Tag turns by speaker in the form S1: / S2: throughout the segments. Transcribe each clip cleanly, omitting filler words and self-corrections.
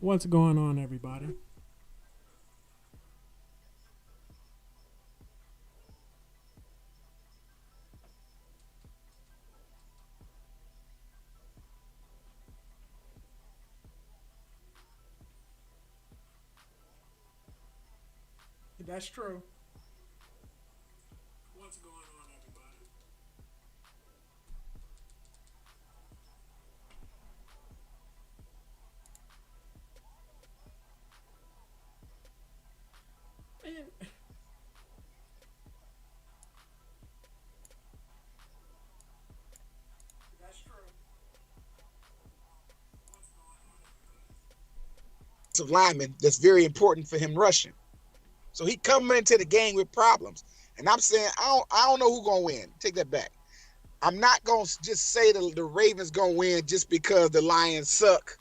S1: What's going on, everybody? That's true. What's going on, everybody? Man, that's true. What's going on,
S2: Of lineman that's very important for him rushing. So he coming into the game with problems. And I'm saying I don't know who's gonna win. Take that back. I'm not gonna just say the Ravens gonna win just because the Lions suck.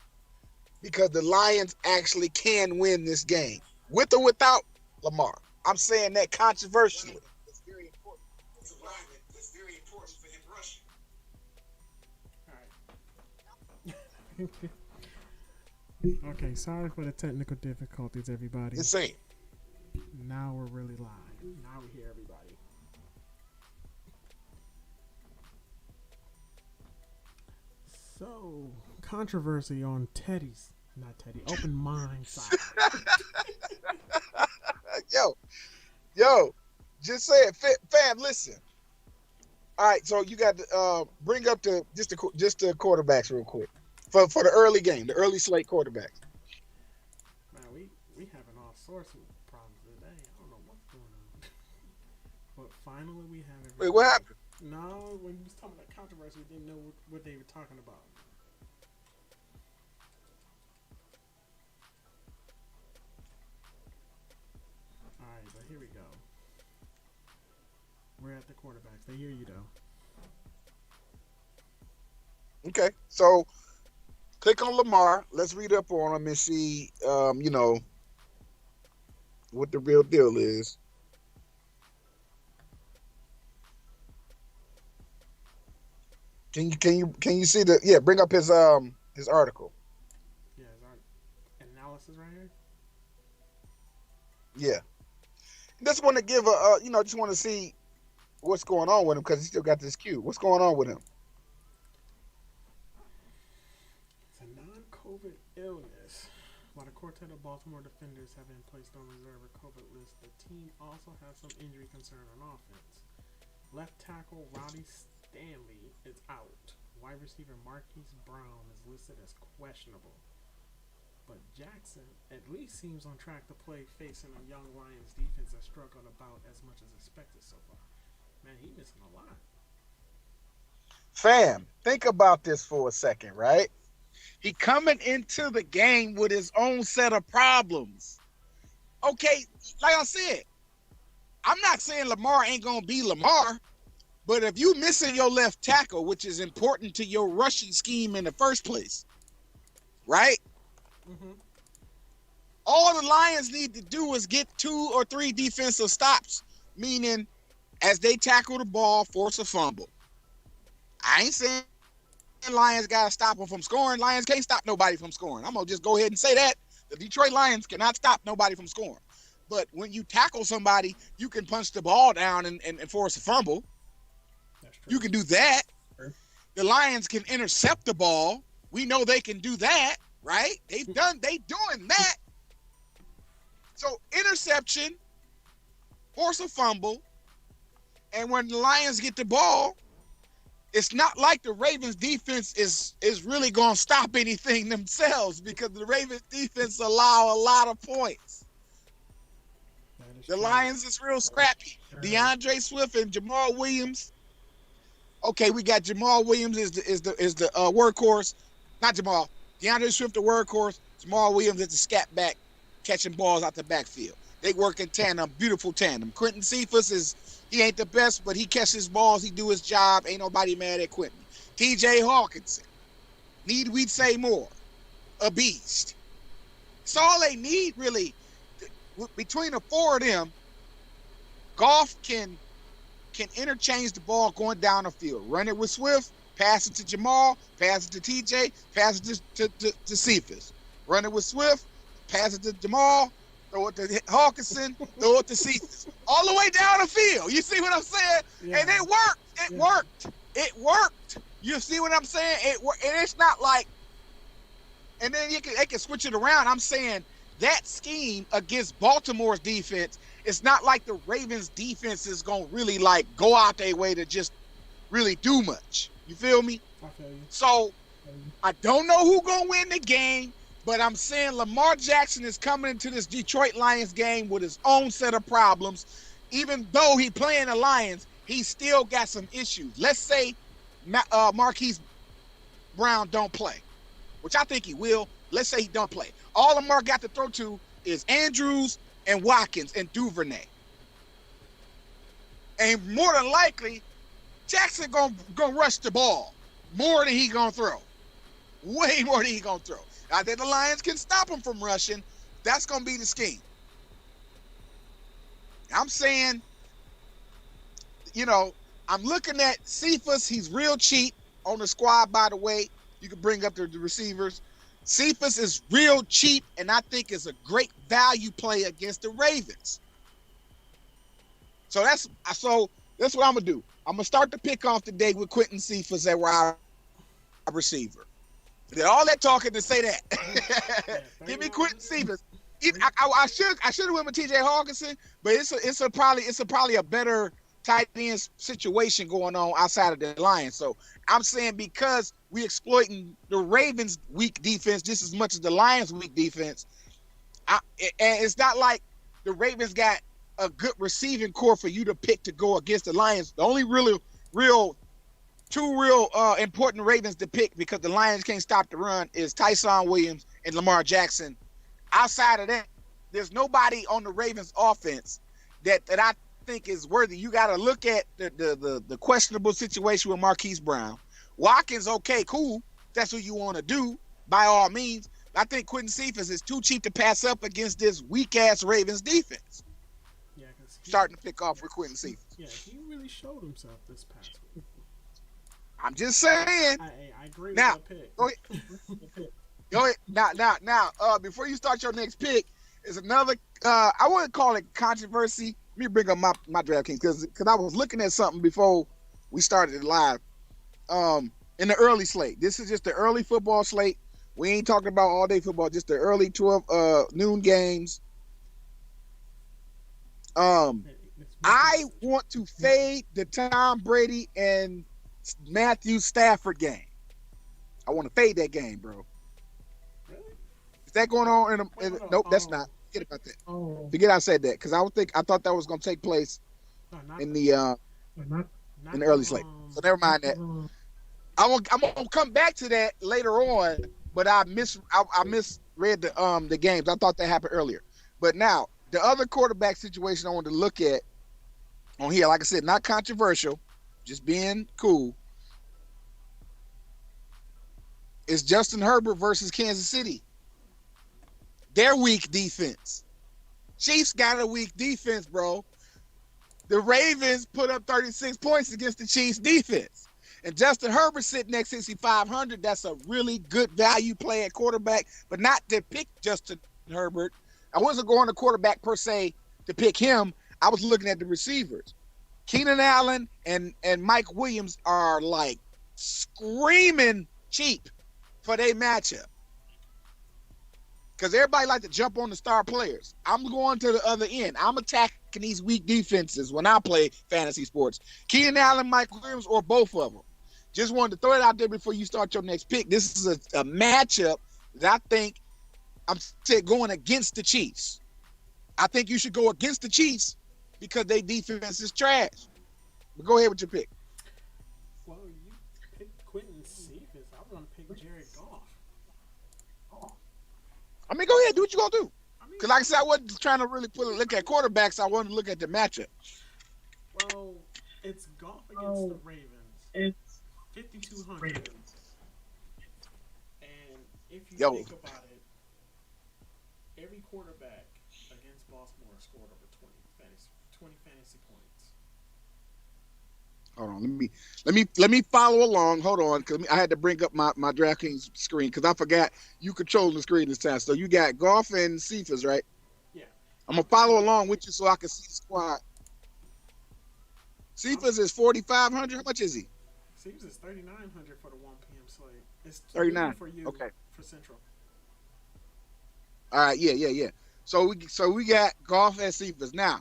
S2: Because the Lions actually can win this game with or without Lamar. I'm saying that controversially. It's very important. It's a lineman that's very important for him rushing.
S1: everybody? Okay, sorry for the technical difficulties, everybody.
S2: Insane.
S1: Now we're really live. Now we hear everybody. So, controversy on not Teddy, open mind side.
S2: yo, yo, just say it, fam. Listen. All right, so you got to bring up the quarterbacks real quick for the early game, the early slate quarterbacks.
S1: Man, we having all sorts of problems today. I don't know what's going on. But finally, we have
S2: Wait,
S1: everybody.
S2: what happened?
S1: No, when you was talking about controversy, we didn't know what they were talking about. All right, but here we go. We're at the quarterbacks. They hear you though.
S2: Okay, so click on Lamar. Let's read up on him and see, what the real deal is. Can you see the bring up his article.
S1: Yeah, is our analysis right here?
S2: Yeah, just want to give just want to see what's going on with him because he still got this cue. What's going on with him?
S1: It's a non-COVID illness. While the quartet of Baltimore defenders have been placed on reserve or COVID list, the team also has some injury concern on offense. Left tackle Roddy Stanley is out. Wide receiver Marquise Brown is listed as questionable. But Jackson at least seems on track to play facing a young Lions defense that struggled about as much as expected so far. Man, he missing a lot.
S2: Fam, think about this for a second, right? He coming into the game with his own set of problems. Okay, like I said, I'm not saying Lamar ain't gonna be Lamar, but if you missing your left tackle, which is important to your rushing scheme in the first place, right?
S1: Mm-hmm.
S2: All the Lions need to do is get 2 or 3 defensive stops, meaning as they tackle the ball, force a fumble. I ain't saying Lions got to stop them from scoring. Lions can't stop nobody from scoring. I'm going to just go ahead and say that. The Detroit Lions cannot stop nobody from scoring. But when you tackle somebody, you can punch the ball down and force a fumble.
S1: That's true.
S2: You can do that. The Lions can intercept the ball. We know they can do that, right? They doing that. So interception, force a fumble, and when the Lions get the ball, it's not like the Ravens defense is really going to stop anything themselves because the Ravens defense allow a lot of points. The
S1: True.
S2: Lions is real scrappy. DeAndre Swift and Jamal Williams. Okay, we got Jamal Williams is the workhorse. Not Jamal. DeAndre Swift the workhorse. Jamal Williams is the scat back catching balls out the backfield. They work in tandem, beautiful tandem. Quentin Cephas he ain't the best, but he catches balls. He do his job. Ain't nobody mad at Quentin. T.J. Hawkinson. Need we say more? A beast. It's all they need, really. Between the 4 of them, Goff can interchange the ball going down the field. Run it with Swift, pass it to Jamal, pass it to TJ, pass it to Cephas. run it with Swift, pass it to Jamal, throw it to Hawkinson, throw it to Cephas. All the way down the field. You see what I'm saying?
S1: Yeah.
S2: And it worked. It
S1: Yeah.
S2: worked. It worked. You see what I'm saying? It worked. And it's not like, and then they can switch it around. I'm saying that scheme against Baltimore's defense, it's not like the Ravens defense is going to really like go out their way to just really do much. You feel me?
S1: I feel you.
S2: So I don't know who's going to win the game, but I'm saying Lamar Jackson is coming into this Detroit Lions game with his own set of problems. Even though he playing the Lions, he still got some issues. Let's say Marquise Brown don't play, which I think he will. Let's say he don't play. All Lamar got to throw to is Andrews and Watkins and Duvernay. And more than likely, Jackson gonna rush the ball more than he gonna throw. Way more than he gonna throw. I think the Lions can stop him from rushing. That's gonna be the scheme. I'm saying, I'm looking at Cephas. He's real cheap on the squad, by the way. You can bring up the receivers. Cephas is real cheap, and I think is a great value play against the Ravens. So that's what I'm gonna do. I'm gonna start the pick off today with Quentin Cephas at wide receiver. Did all that talking to say that? Yeah, give me Quentin Cephas. I should have went with T.J. Hawkinson, but it's probably a better tight end situation going on outside of the Lions. So I'm saying because we exploiting the Ravens' weak defense just as much as the Lions' weak defense, and it's not like the Ravens got a good receiving core for you to pick to go against the Lions. The only two real important Ravens to pick because the Lions can't stop the run is Tyson Williams and Lamar Jackson. Outside of that, there's nobody on the Ravens offense that I think is worthy. You got to look at the questionable situation with Marquise Brown. Watkins, okay, cool. That's what you want to do, by all means. I think Quentin Cephas is too cheap to pass up against this weak-ass Ravens defense.
S1: Yeah,
S2: starting to pick off with Quentin Cephas.
S1: Yeah, he really showed himself this past week.
S2: I'm just saying.
S1: I agree with
S2: now,
S1: that pick.
S2: Go ahead. Now, before you start your next pick, is another, I wouldn't call it controversy. Let me bring up my Draftkings because I was looking at something before we started it live. In the early slate. This is just the early football slate. We ain't talking about all day football, just the early 12 noon games. I want to fade the Tom Brady and Matthew Stafford game. I want to fade that game, bro.
S1: Really?
S2: Is that going on? Nope, that's not. Forget about that. Forget I said that because I thought that was going to take place in the early slate. So never mind that. I'm gonna come back to that later on, but I misread the games. I thought that happened earlier. But now the other quarterback situation I want to look at on here, like I said, not controversial, just being cool, is Justin Herbert versus Kansas City. Their weak defense. Chiefs got a weak defense, bro. The Ravens put up 36 points against the Chiefs defense. And Justin Herbert sitting at 6,500. That's a really good value play at quarterback, but not to pick Justin Herbert. I wasn't going to quarterback per se to pick him. I was looking at the receivers. Keenan Allen and Mike Williams are like screaming cheap for their matchup. Because everybody like to jump on the star players. I'm going to the other end. I'm attacking these weak defenses when I play fantasy sports. Keenan Allen, Mike Williams, or both of them. Just wanted to throw it out there before you start your next pick. This is a matchup that I think I'm going against the Chiefs. I think you should go against the Chiefs because their defense is trash. But go ahead with your pick.
S1: Well, you picked Quentin Cephas. I was going to pick Jared Goff.
S2: I mean, go ahead. Do what you going to do. Because like I said, I wasn't trying to really look at quarterbacks. I wanted to look at the matchup.
S1: Well, it's Goff against the Ravens. It's 5,200. And if you think about it, every quarterback against Baltimore scored over 20 fantasy points.
S2: Hold on, let me follow along. Hold on, because I had to bring up my DraftKings screen because I forgot you controlling the screen this time. So you got golf and Cephas, right?
S1: Yeah.
S2: I'm gonna follow along with you so I can see the squad. Cephas is 4,500. How much is he?
S1: Seems it's 3,900 for the 1 p.m. slate. It's
S2: 39.
S1: for you.
S2: Okay.
S1: For Central.
S2: All right. Yeah. So we got golf and Cephas now.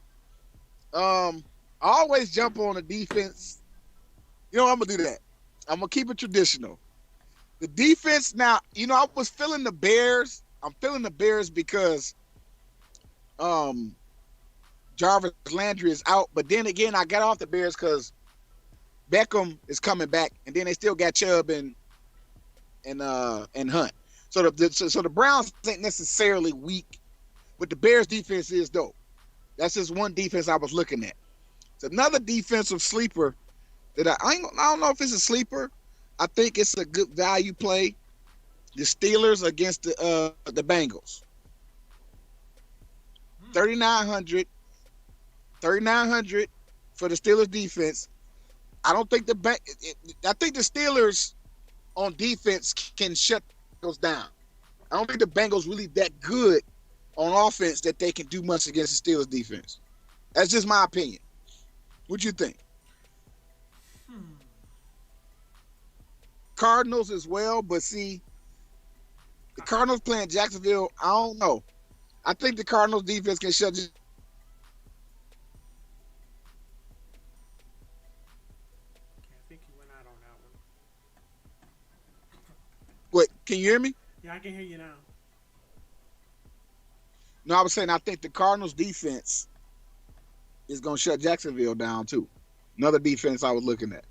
S2: I always jump on the defense. You know, I'm gonna do that. I'm gonna keep it traditional. The defense now. I was feeling the Bears. I'm feeling the Bears because um Jarvis Landry is out, but then again, I got off the Bears because Beckham is coming back, and then they still got Chubb and Hunt. So the Browns ain't necessarily weak, but the Bears defense is dope. That's just one defense I was looking at. It's another defensive sleeper that I don't know if it's a sleeper. I think it's a good value play. The Steelers against the Bengals. 3,900 for the Steelers defense. I don't think I think the Steelers on defense can shut those down. I don't think the Bengals really that good on offense that they can do much against the Steelers defense. That's just my opinion. What you think? Cardinals as well, but see, the Cardinals playing Jacksonville, I don't know. I think the Cardinals defense can shut.
S1: Okay, I think you went out on that one.
S2: What? Can you hear me?
S1: Yeah, I can hear you now.
S2: No, I was saying I think the Cardinals defense is going to shut Jacksonville down too. Another defense I was looking at.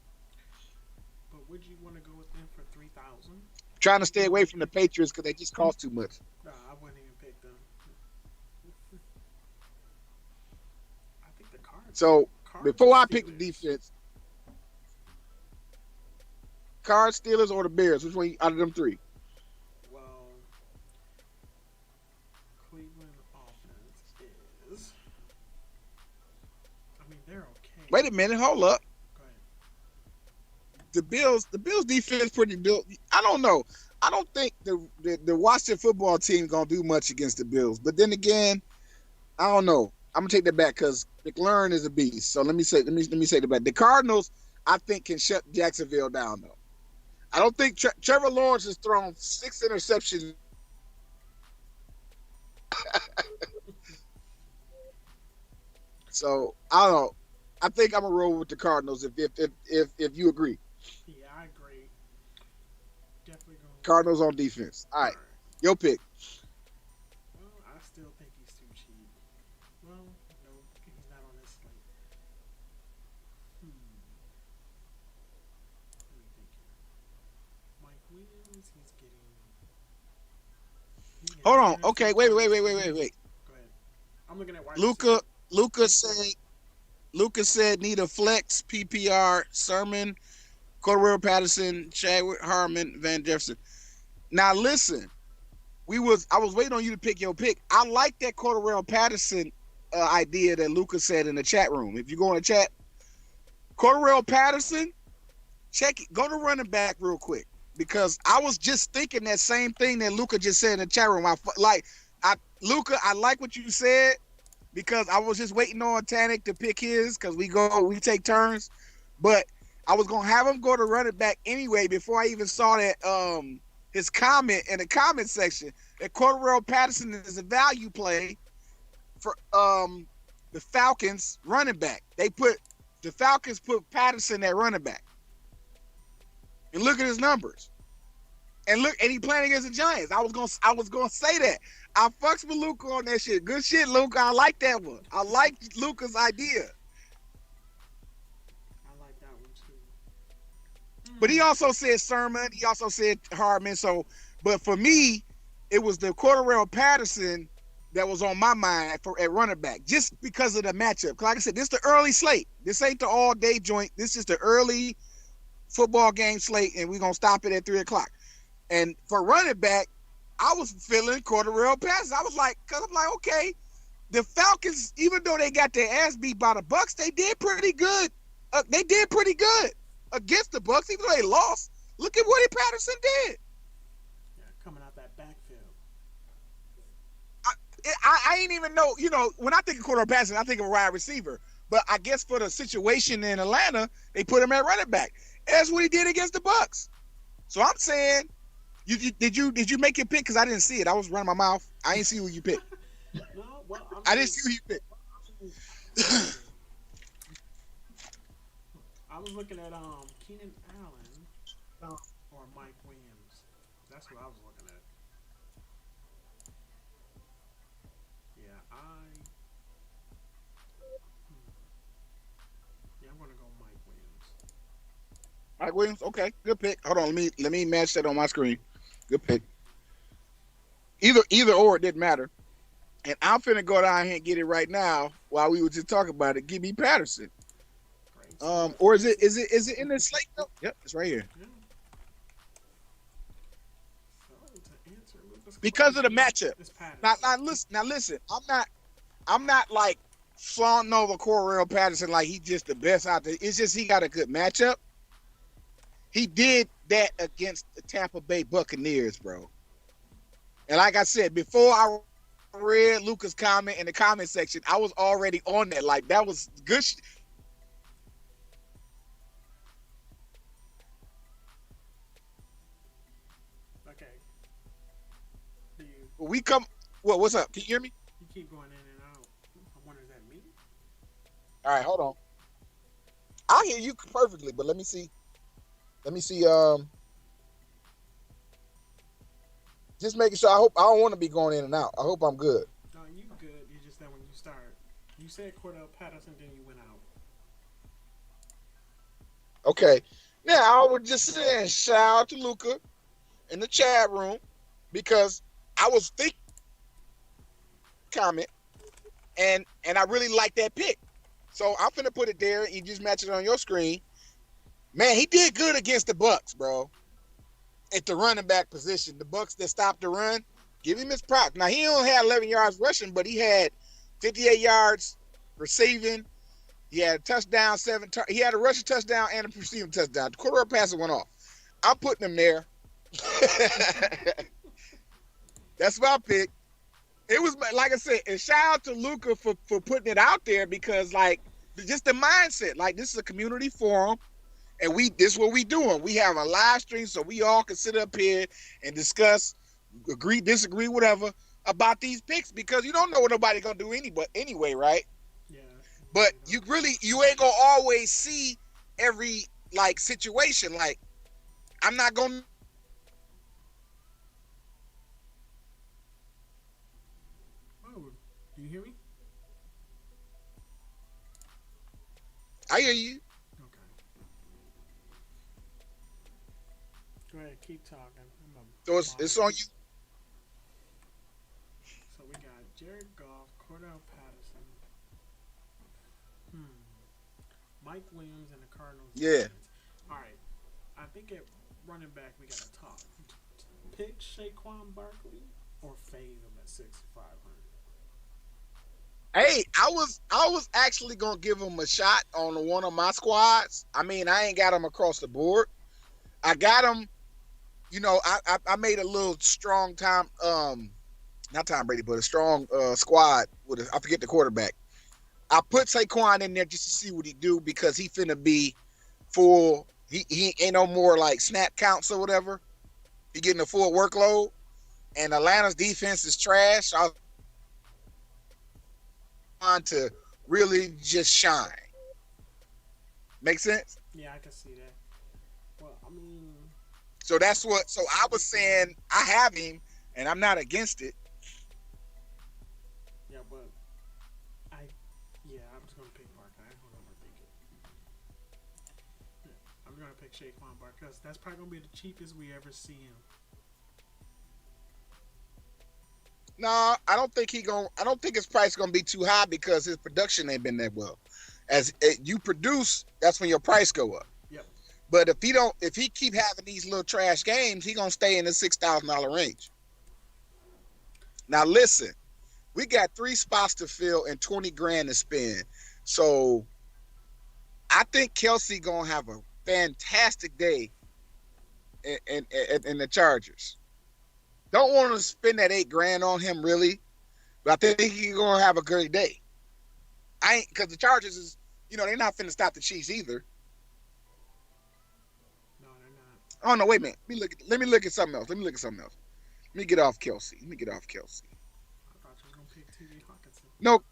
S1: But would you want to go with them for 3,000?
S2: Trying to stay away from the Patriots because they just cost too much.
S1: Nah, I wouldn't even pick them. I think the Cards.
S2: So before I pick the
S1: Steelers.
S2: defense, Cards, Steelers, or the Bears? Which one out of them three?
S1: Well, Cleveland offense is. I mean, they're okay.
S2: Wait a minute, hold up.
S1: Go ahead.
S2: The Bills defense pretty built. I don't know. I don't think the Washington football team gonna do much against the Bills. But then again, I don't know. I'm gonna take that back because McLaurin is a beast. So let me say that back. The Cardinals, I think, can shut Jacksonville down though. I don't think Trevor Lawrence has thrown 6 interceptions. So I don't know. I think I'm gonna roll with the Cardinals if you agree.
S1: Yeah, I agree. Definitely going.
S2: Cardinals on defense. All right, your pick.
S1: Well, I still think he's too cheap. Well, no, he's not on this slate. Let me think here. Mike Williams, he's getting.
S2: Hold on. Okay, wait.
S1: Go ahead. I'm looking at wide receiver.
S2: Luca said need a flex PPR Sermon, Cordero Patterson, Chadwick Harmon, Van Jefferson. Now listen, I was waiting on you to pick your pick. I like that Cordero Patterson idea that Luca said in the chat room. If you go in the chat, Cordero Patterson, check it. Go to running back real quick because I was just thinking that same thing that Luca just said in the chat room. Luca, I like what you said. Because I was just waiting on Tannic to pick his because we take turns. But I was gonna have him go to running back anyway before I even saw that his comment in the comment section that Cordero Patterson is a value play for the Falcons running back. The Falcons put Patterson at running back. And look at his numbers. And he playing against the Giants. I was gonna say that. I fucks with Luca on that shit. Good shit, Luca. I like that one. I like Luca's idea.
S1: I like that one too.
S2: But he also said Sermon. He also said Hardman. So, but for me, it was the Cordero Patterson that was on my mind at running back, just because of the matchup. Like I said, this is the early slate. This ain't the all day joint. This is the early football game slate, and we're gonna stop it at 3:00. And for running back, I was feeling Cordero Patterson. I was like, okay, the Falcons, even though they got their ass beat by the Bucks, they did pretty good They did pretty good against the Bucks, even though they lost. Look at what Patterson did.
S1: Yeah, coming out that backfield.
S2: I ain't even know, when I think of quarterback passing, I think of a wide receiver. But I guess for the situation in Atlanta, they put him at running back. That's what he did against the Bucks. So I'm saying, did you make your pick? Because I didn't see it. I was running my mouth. I didn't see who you picked.
S1: No, well,
S2: I didn't see who you picked.
S1: I was looking at Keenan Allen or Mike Williams. That's what I was looking at. Yeah, yeah, I'm gonna go Mike Williams.
S2: Mike Williams, okay, good pick. Hold on, let me match that on my screen. Good pick. Either or, it didn't matter. And I'm finna go down here and get it right now while we were just talking about it. Give me Patterson. Or is it in the slate? No. Yep, it's right here.
S1: Yeah. So to answer
S2: because of the matchup. Now listen. I'm not like flaunting over Cordell Patterson like he's just the best out there. It's just he got a good matchup. He did that against the Tampa Bay Buccaneers, bro. And like I said, before I read Luca's comment in the comment section, I was already on that. Like, that was good.
S1: Okay.
S2: What's up? Can you hear me?
S1: You keep going in and out. I wonder, is that me?
S2: All right, hold on. I hear you perfectly, but let me see. Just making sure. I don't want to be going in and out. I hope I'm good.
S1: No, you good. You just that when you start, you said Cordell Patterson, then you went out.
S2: Okay. Now I was just saying, shout out to Luca in the chat room because I was thinking comment and I really like that pick. So I'm finna put it there and you just match it on your screen. Man, he did good against the Bucks, bro. At the running back position, the Bucks that stopped the run, give him his props. Now he only had 11 yards rushing, but he had 58 yards receiving. He had a touchdown, he had a rushing touchdown and a receiving touchdown. The quarterback passer went off. I'm putting him there. That's my pick. It was, like I said, and shout out to Luca for putting it out there because, like, just the mindset. Like, this is a community forum. And this is what we doing. We have a live stream so we all can sit up here and discuss, agree, disagree, whatever, about these picks because you don't know what nobody's gonna do anyway, right?
S1: Yeah.
S2: But you ain't gonna always see every like situation. Like, I'm not gonna.
S1: Oh, do you hear me?
S2: I hear you.
S1: Go ahead, keep talking.
S2: So it's on you.
S1: So we got Jared Goff, Cordell Patterson, Mike Williams, and the Cardinals.
S2: Yeah.
S1: All right. I think at running back we got to talk. Pick Saquon Barkley or fade him at 6,500.
S2: Hey, I was actually gonna give him a shot on one of my squads. I mean, I ain't got him across the board. I got him. I made a little strong time, not Tom Brady, but a strong squad with I forget the quarterback. I put Saquon in there just to see what he do because he finna be full. He ain't no more like snap counts or whatever. He getting a full workload, and Atlanta's defense is trash. I want to really just shine. Make sense?
S1: Yeah, I can see that. Well, I mean.
S2: So I was saying I have him and I'm not against it.
S1: Yeah, but I'm just gonna pick Barkley. I ain't gonna overthink it. Yeah, I'm gonna pick Saquon Barkley because that's probably gonna be the cheapest we ever see him.
S2: No, I don't think his price gonna be too high because his production ain't been that well. As you produce, that's when your price go up.
S1: Yep.
S2: But if he keep having these little trash games, he gonna stay in the $6,000 range. Now listen, we got 3 spots to fill and 20 grand to spend. So I think Kelsey gonna have a fantastic day in the Chargers. Don't want to spend that $8,000 on him really, but I think he's gonna have a great day. I ain't because the Chargers is, they're not finna stop the Chiefs either.
S1: No, they're not.
S2: Oh no, wait a minute. Let me look at something else. Let me get off Kelsey.
S1: I thought you was gonna pick T.J. Hawkinson.
S2: No.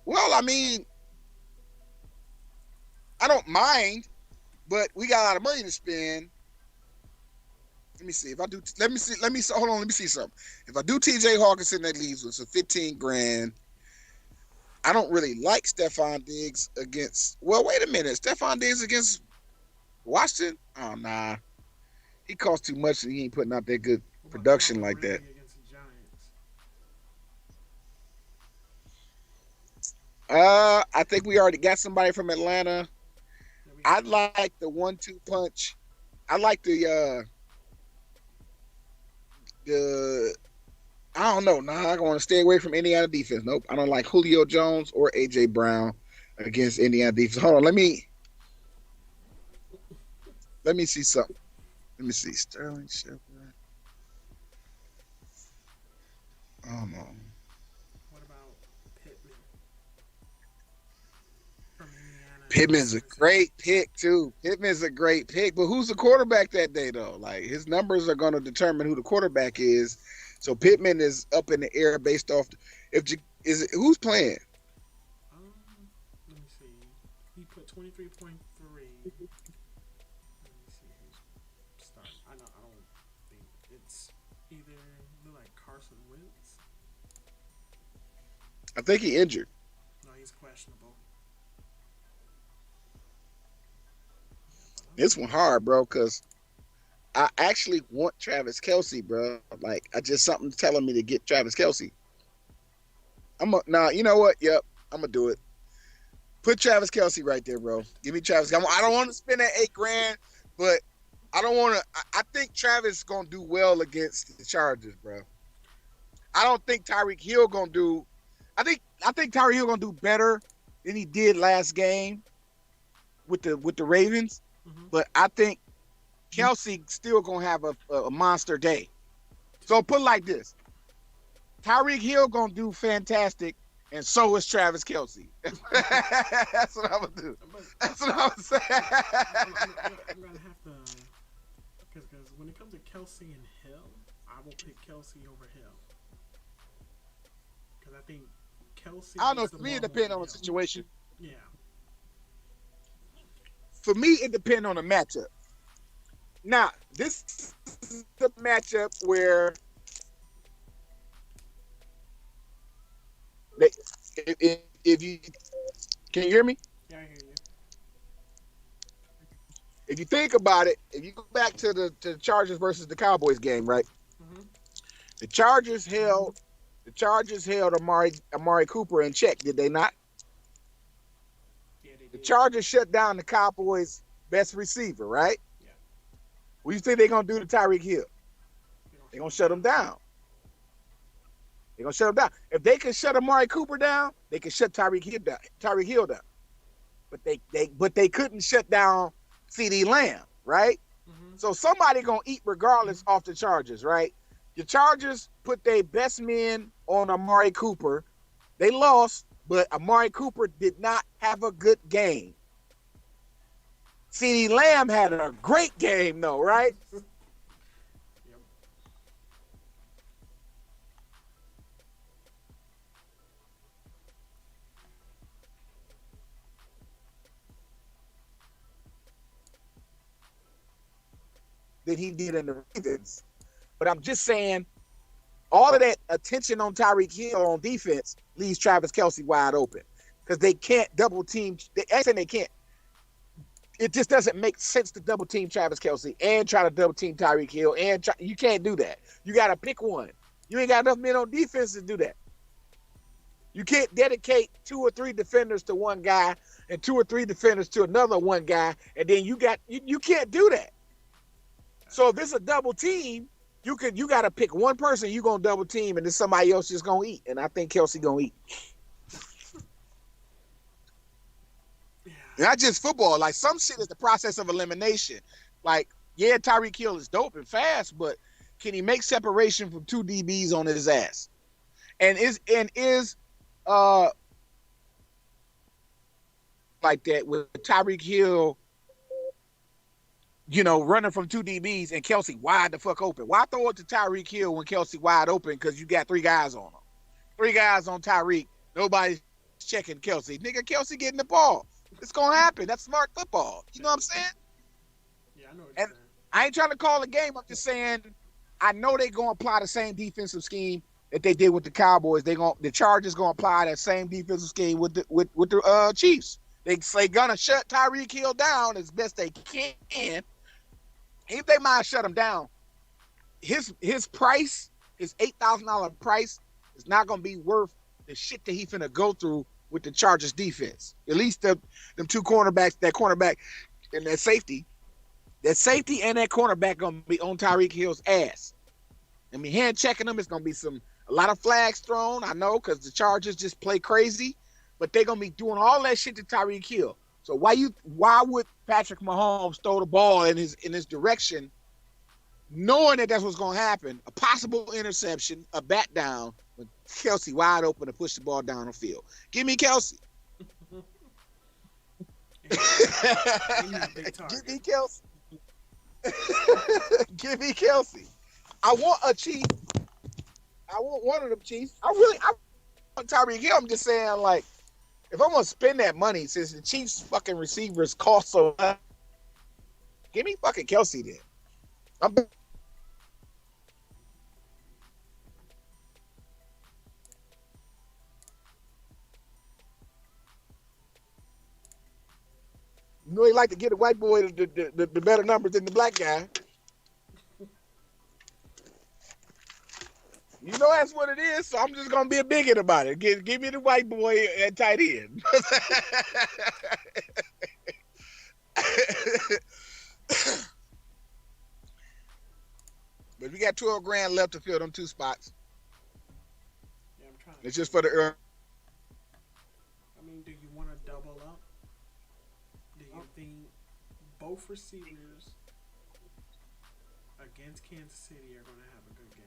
S2: Well, I mean, I don't mind, but we got a lot of money to spend. Let me see. If I do, hold on. Let me see something. If I do T.J. Hawkinson, that leaves us a $15,000. I don't really like Stephon Diggs against. Well, wait a minute. Stephon Diggs against Washington? Oh nah, he costs too much, and he ain't putting out that good production like that.
S1: Against the Giants?
S2: I think we already got somebody from Atlanta. I like the 1-2 punch. I like the I don't know. Nah, I want to stay away from Indiana defense. Nope. I don't like Julio Jones or AJ Brown against Indiana defense. Hold on, let me see something. Let me see. Sterling Shepard. Oh no.
S1: What about Pittman from Indiana?
S2: Pittman's a great pick too. Pittman's a great pick, but who's the quarterback that day though? Like his numbers are going to determine who the quarterback is. So Pittman is up in the air based off who's playing.
S1: Let me see. He put 23.3. Let me see who's starting. I don't think it's either like Carson Wentz.
S2: I think he injured.
S1: No, he's questionable.
S2: This one hard, bro, because I actually want Travis Kelce, bro. Like, something telling me to get Travis Kelce. Nah, you know what? Yep, I'm gonna do it. Put Travis Kelce right there, bro. Give me Travis. I don't want to spend that $8,000, but I don't want to. I think Travis is gonna do well against the Chargers, bro. I don't think Tyreek Hill gonna do. I think Tyreek Hill gonna do better than he did last game with the Ravens, but I think Kelsey still gonna have a monster day. So put it like this: Tyreek Hill gonna do fantastic, and so is Travis Kelce. That's what I'm gonna do. That's what I'm saying.
S1: I'm gonna have to, because when it comes to Kelsey and Hill, I will pick Kelsey over Hill. Because I think Kelsey.
S2: I don't know. For me, it depends on the situation.
S1: Yeah.
S2: For me, it depends on the matchup. Now, this is the matchup where if you can you hear me?
S1: Yeah, I hear you.
S2: If you think about it, if you go back to the Chargers versus the Cowboys game, right?
S1: Mm-hmm.
S2: The Chargers held Amari Cooper in check, did they not?
S1: Yeah, they did.
S2: The Chargers shut down the Cowboys' best receiver, right?
S1: Yeah.
S2: What do you think they're gonna do to Tyreek Hill? They're gonna shut him down. They're gonna shut him down. If they can shut Amari Cooper down, they can shut Tyreek Hill down. But they couldn't shut down CD Lamb, right? Mm-hmm. So somebody gonna eat regardless off the Chargers, right? The Chargers put their best men on Amari Cooper. They lost, but Amari Cooper did not have a good game. CD Lamb had a great game, though, right? Yep. Than he did in the Ravens. But I'm just saying, all of that attention on Tyreek Hill on defense leaves Travis Kelce wide open because they can't double team. They can't. It just doesn't make sense to double team Travis Kelce and try to double team Tyreek Hill. You can't do that. You got to pick one. You ain't got enough men on defense to do that. You can't dedicate 2 or 3 defenders to one guy and 2 or 3 defenders to another one guy, and then you can't do that. So if it's a double team, you got to pick one person you're going to double team, and then somebody else just going to eat. And I think Kelce going to eat. Not just football. Like some shit is the process of elimination. Like, yeah, Tyreek Hill is dope and fast, but can he make separation from two DBs on his ass? And is uh like that with Tyreek Hill, running from two DBs and Kelsey wide the fuck open? Why throw it to Tyreek Hill when Kelsey wide open? Because you got three guys on him. Three guys on Tyreek. Nobody's checking Kelsey. Nigga, Kelsey getting the ball. It's going to happen. That's smart football. You know what I'm saying?
S1: Yeah, I know what
S2: and
S1: you're saying.
S2: I ain't trying to call a game. I'm just saying I know they're going to apply the same defensive scheme that they did with the Cowboys. The Chargers going to apply that same defensive scheme with the Chiefs. They gonna shut Tyreek Hill down as best they can. If they might shut him down, his price, his $8,000 price, is not gonna be worth the shit that he finna go through with the Chargers defense. At least them two cornerbacks, that cornerback and that safety and that cornerback gonna be on Tyreek Hill's ass. I mean, hand checking them, it's gonna be a lot of flags thrown. I know, because the Chargers just play crazy. But they're gonna be doing all that shit to Tyreek Hill. So why would Patrick Mahomes throw the ball in his direction, knowing that that's what's gonna happen? A possible interception, a bat down, with Kelsey wide open to push the ball down the field. Give me Kelsey. Give me Kelsey. Give me Kelsey. I want a Chief. I want one of them Chiefs. I want Tyreek Hill. I'm just saying, like, if I'm gonna spend that money, since the Chiefs fucking receivers cost so much, give me fucking Kelsey then. You know, he like to get a white boy the better numbers than the black guy. You know that's what it is, so I'm just gonna be a bigot about it. Give me the white boy at tight end. But we got 12 grand left to fill them two spots.
S1: Yeah, I'm trying.
S2: It's just for the early.
S1: I mean, do you want to double up? Do you think both receivers against Kansas City are going to have a good game?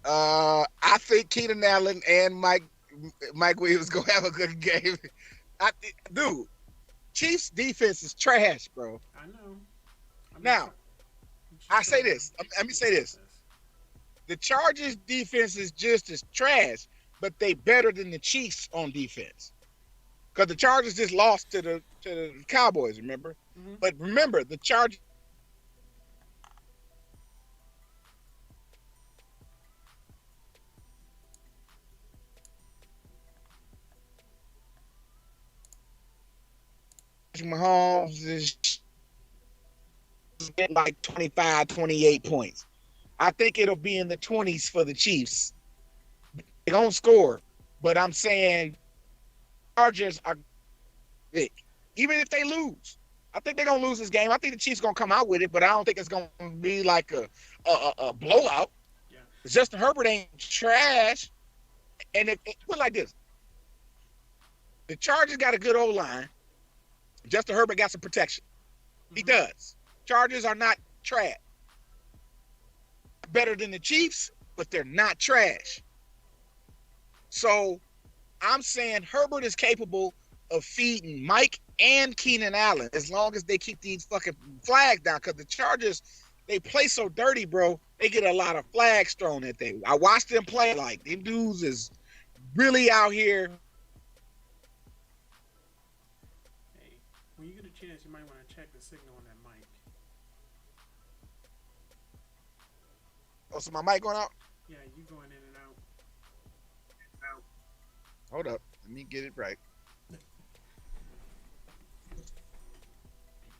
S2: I think Keenan Allen and Mike Williams gonna have a good game. Dude, Chiefs defense is trash, bro.
S1: I know.
S2: Now, I say this. Let me say this. The Chargers defense is just as trash, but they better than the Chiefs on defense. Because the Chargers just lost to the Cowboys, remember? Mm-hmm. But remember, the Chargers Mahomes is get like 25, 28 points. I think it'll be in the 20s for the Chiefs. They don't score, but I'm saying Chargers are big. Even if they lose, I think they're gonna lose this game. I think the Chiefs gonna come out with it, but I don't think it's gonna be like a blowout. Yeah. Justin Herbert ain't trash, and it put like this: the Chargers got a good O-line. Justin Herbert got some protection. Mm-hmm. He does. Chargers are not trash. Better than the Chiefs, but they're not trash. So I'm saying Herbert is capable of feeding Mike and Keenan Allen as long as they keep these fucking flags down. Because the Chargers, they play so dirty, bro. They get a lot of flags thrown at them. I watched them play. Like, them dudes is really out here.
S1: Hey, when you get a chance, you might want to check the signal on that mic.
S2: Oh, so my mic going out?
S1: Yeah, you going in and out.
S2: Hold up. Let me get it right.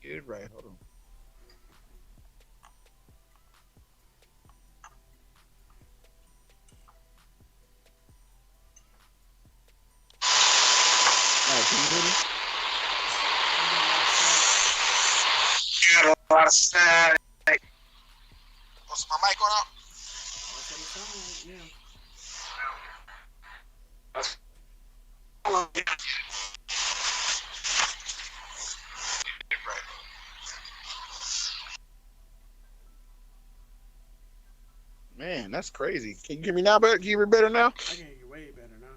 S2: Get it right. Hold on. All right, can you hear me? Get a lot of static. Oh, so my mic going out?
S1: That's what it sounds like, yeah.
S2: That's crazy. Can you hear me now? Better? Can you hear me better now?
S1: I can hear you way better now.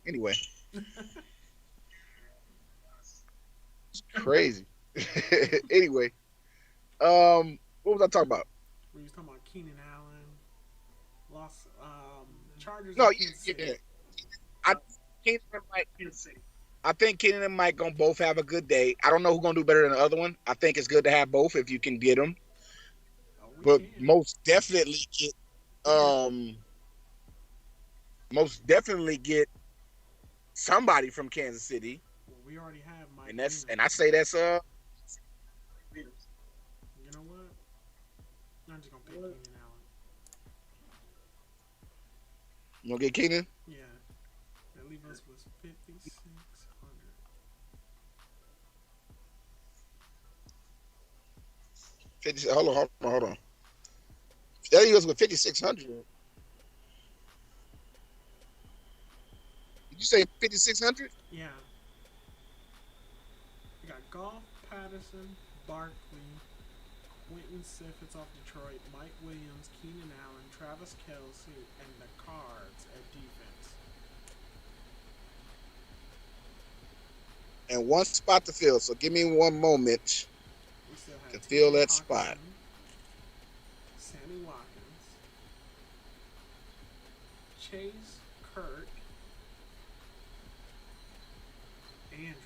S2: Anyway, it's crazy. Anyway, what was I talking about?
S1: We was talking about Keenan Allen, lost Chargers
S2: No,
S1: and Kansas
S2: yeah.
S1: City.
S2: I Keenan and Mike. I think Keenan and Mike gonna both have a good day. I don't know who's gonna do better than the other one. I think it's good to have both if you can get them,
S1: Oh, we
S2: but
S1: can.
S2: um most definitely get somebody from Kansas City,
S1: Well, we already have Mike
S2: and I
S1: Williams.
S2: say that's
S1: You know what? I'm just gonna pick Keenan Allen.
S2: you gonna get Keenan.
S1: Yeah, that leave us with 5,600.
S2: 50. Hold on. That leaves us with 5,600. Did you say 5,600?
S1: Yeah, we got Goff, Patterson, Barkley, Quentin Sifford off Detroit, Mike Williams, Keenan Allen, Travis Kelsey, and the Cards at defense.
S2: And one spot to fill. So give me one moment
S1: We still
S2: to
S1: have
S2: fill
S1: T.J.
S2: that spot.
S1: Hawkinson, Sammy Watkins, Chase Kirk, Andrews.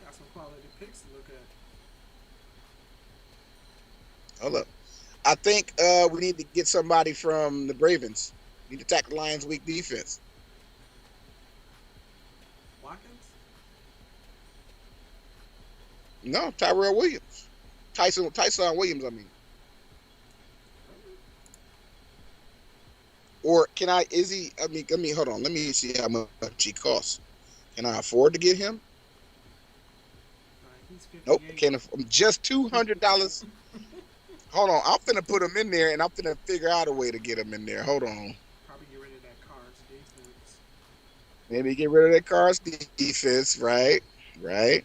S1: Got some quality picks to look at.
S2: Hold up. I think we need to get somebody from the Ravens. We need to attack the Lions' weak defense.
S1: Watkins?
S2: No, Tyrell Williams. Tyson Williams, I mean. Or can I, is he, I mean, hold on. Let me see how much he costs. Can I afford to get him?
S1: He's
S2: Nope,
S1: 58.
S2: can't afford. Just $200. Hold on. I'm finna put him in there, and I'm finna figure out a way to get him in there. Hold on.
S1: Probably get rid of that Cards defense.
S2: Maybe get rid of that Cards defense, right? Right.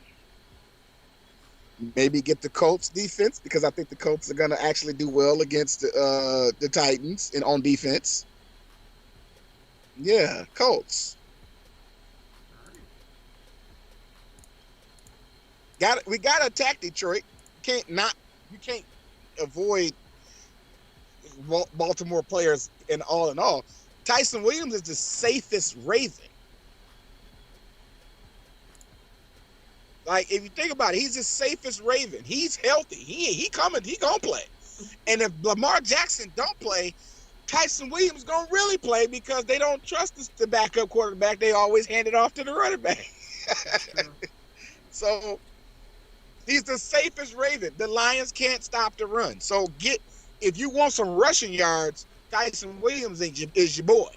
S2: Maybe get the Colts defense because I think the Colts are gonna actually do well against the Titans and on defense. Yeah, Colts.
S1: Alright.
S2: We gotta attack Detroit. You can't avoid Baltimore players in all. Tyson Williams is the safest Raven. Like if you think about it, he's the safest Raven. He's healthy. He coming. He gonna play. And if Lamar Jackson don't play, Tyson Williams gonna really play because they don't trust the backup quarterback. They always hand it off to the running back. So he's the safest Raven. The Lions can't stop the run. So if you want some rushing yards, Tyson Williams is your boy.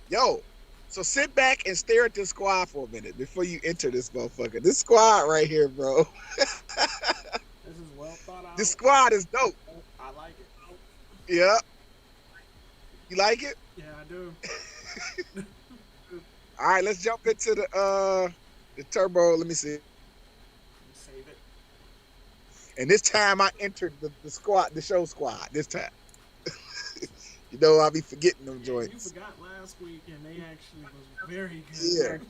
S2: Yo, so sit back and stare at this squad for a minute before you enter this motherfucker. This squad right here, bro.
S1: This is well thought out.
S2: This squad is dope.
S1: I like it.
S2: Yeah. You like it?
S1: Yeah, I do.
S2: All right, let's jump into the turbo. Let me see.
S1: Save it.
S2: And this time I entered the squad, the show squad. This time. You know, I'll be forgetting them joints.
S1: You forgot last week, and they actually was very good.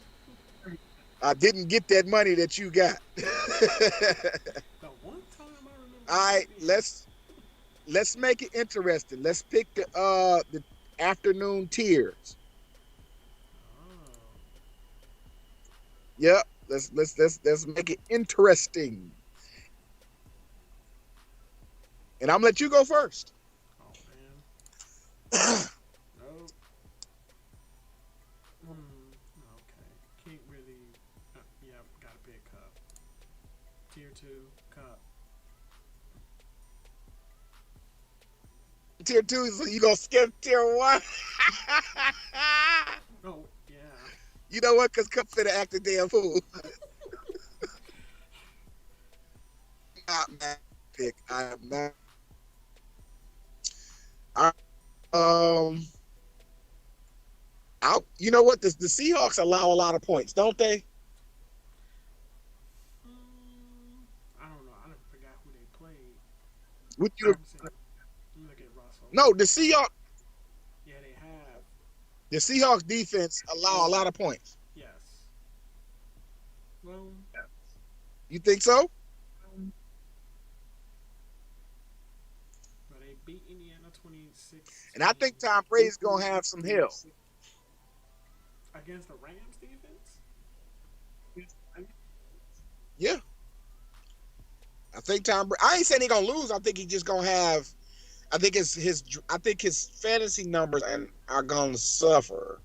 S2: Yeah. I didn't get that money that you got.
S1: The one time I remember.
S2: All right, let's make it interesting. Let's pick the afternoon tiers.
S1: Oh.
S2: Yep. Let's make it interesting. And I'm gonna let you go first.
S1: Oh man. Nope. Okay. Can't really. Yeah, gotta pick Cup. Tier 2, Cup.
S2: Tier 2, so you gonna skip tier 1?
S1: Oh, yeah.
S2: You know what? Because Cup finna act a damn fool. Not mad pick. I am not. You know what? The Seahawks allow a lot of points, don't they? Would you?
S1: Let me see. Let me look at Russell.
S2: No, the Seahawks.
S1: Yeah, they have.
S2: The Seahawks defense allow a lot of points.
S1: Yes. Well,
S2: You think so?
S1: but they beat Indiana 26
S2: And I think Tom Brady's gonna have some help.
S1: against the Rams defense.
S2: Yeah, I think Tom. I ain't saying he gonna lose. I think he just gonna have. I think his. I think his fantasy numbers are gonna suffer.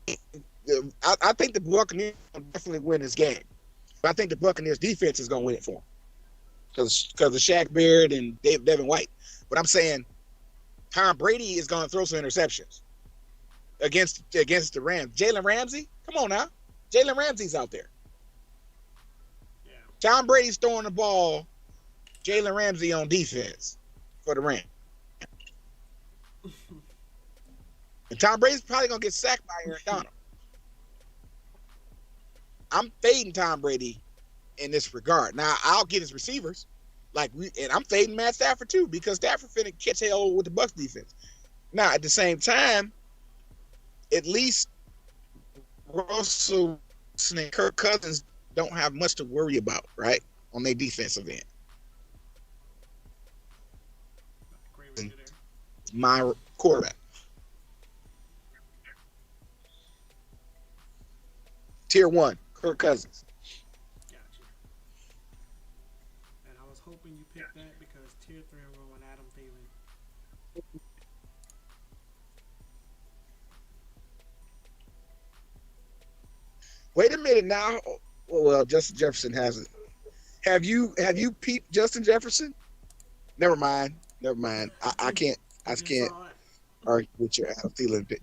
S2: I think the Buccaneers will definitely win this game. But I think the Buccaneers defense is gonna win it for him because of Shaq Barrett and Devin White. But I'm saying Tom Brady is gonna throw some interceptions against the Rams. Jalen Ramsey, come on now, Jalen Ramsey's out there.
S1: Yeah.
S2: Tom Brady's throwing the ball. Jalen Ramsey on defense for the Rams. And Tom Brady's probably gonna get sacked by Aaron Donald. I'm fading Tom Brady in this regard. Now I'll get his receivers, and I'm fading Matt Stafford too because Stafford finna catch hell with the Bucs defense. Now at the same time, at least Russell Wilson and Kirk Cousins don't have much to worry about, right, on their defensive end.
S1: Agree with you there.
S2: My quarterback. Tier 1, Kirk Cousins.
S1: Gotcha. And I was hoping you picked that because tier 3 I'm going Adam Thielen.
S2: Wait a minute now. Well, Justin Jefferson hasn't. Have you peeped Justin Jefferson? Never mind. I can't. I can't argue with your Adam Thielen pick.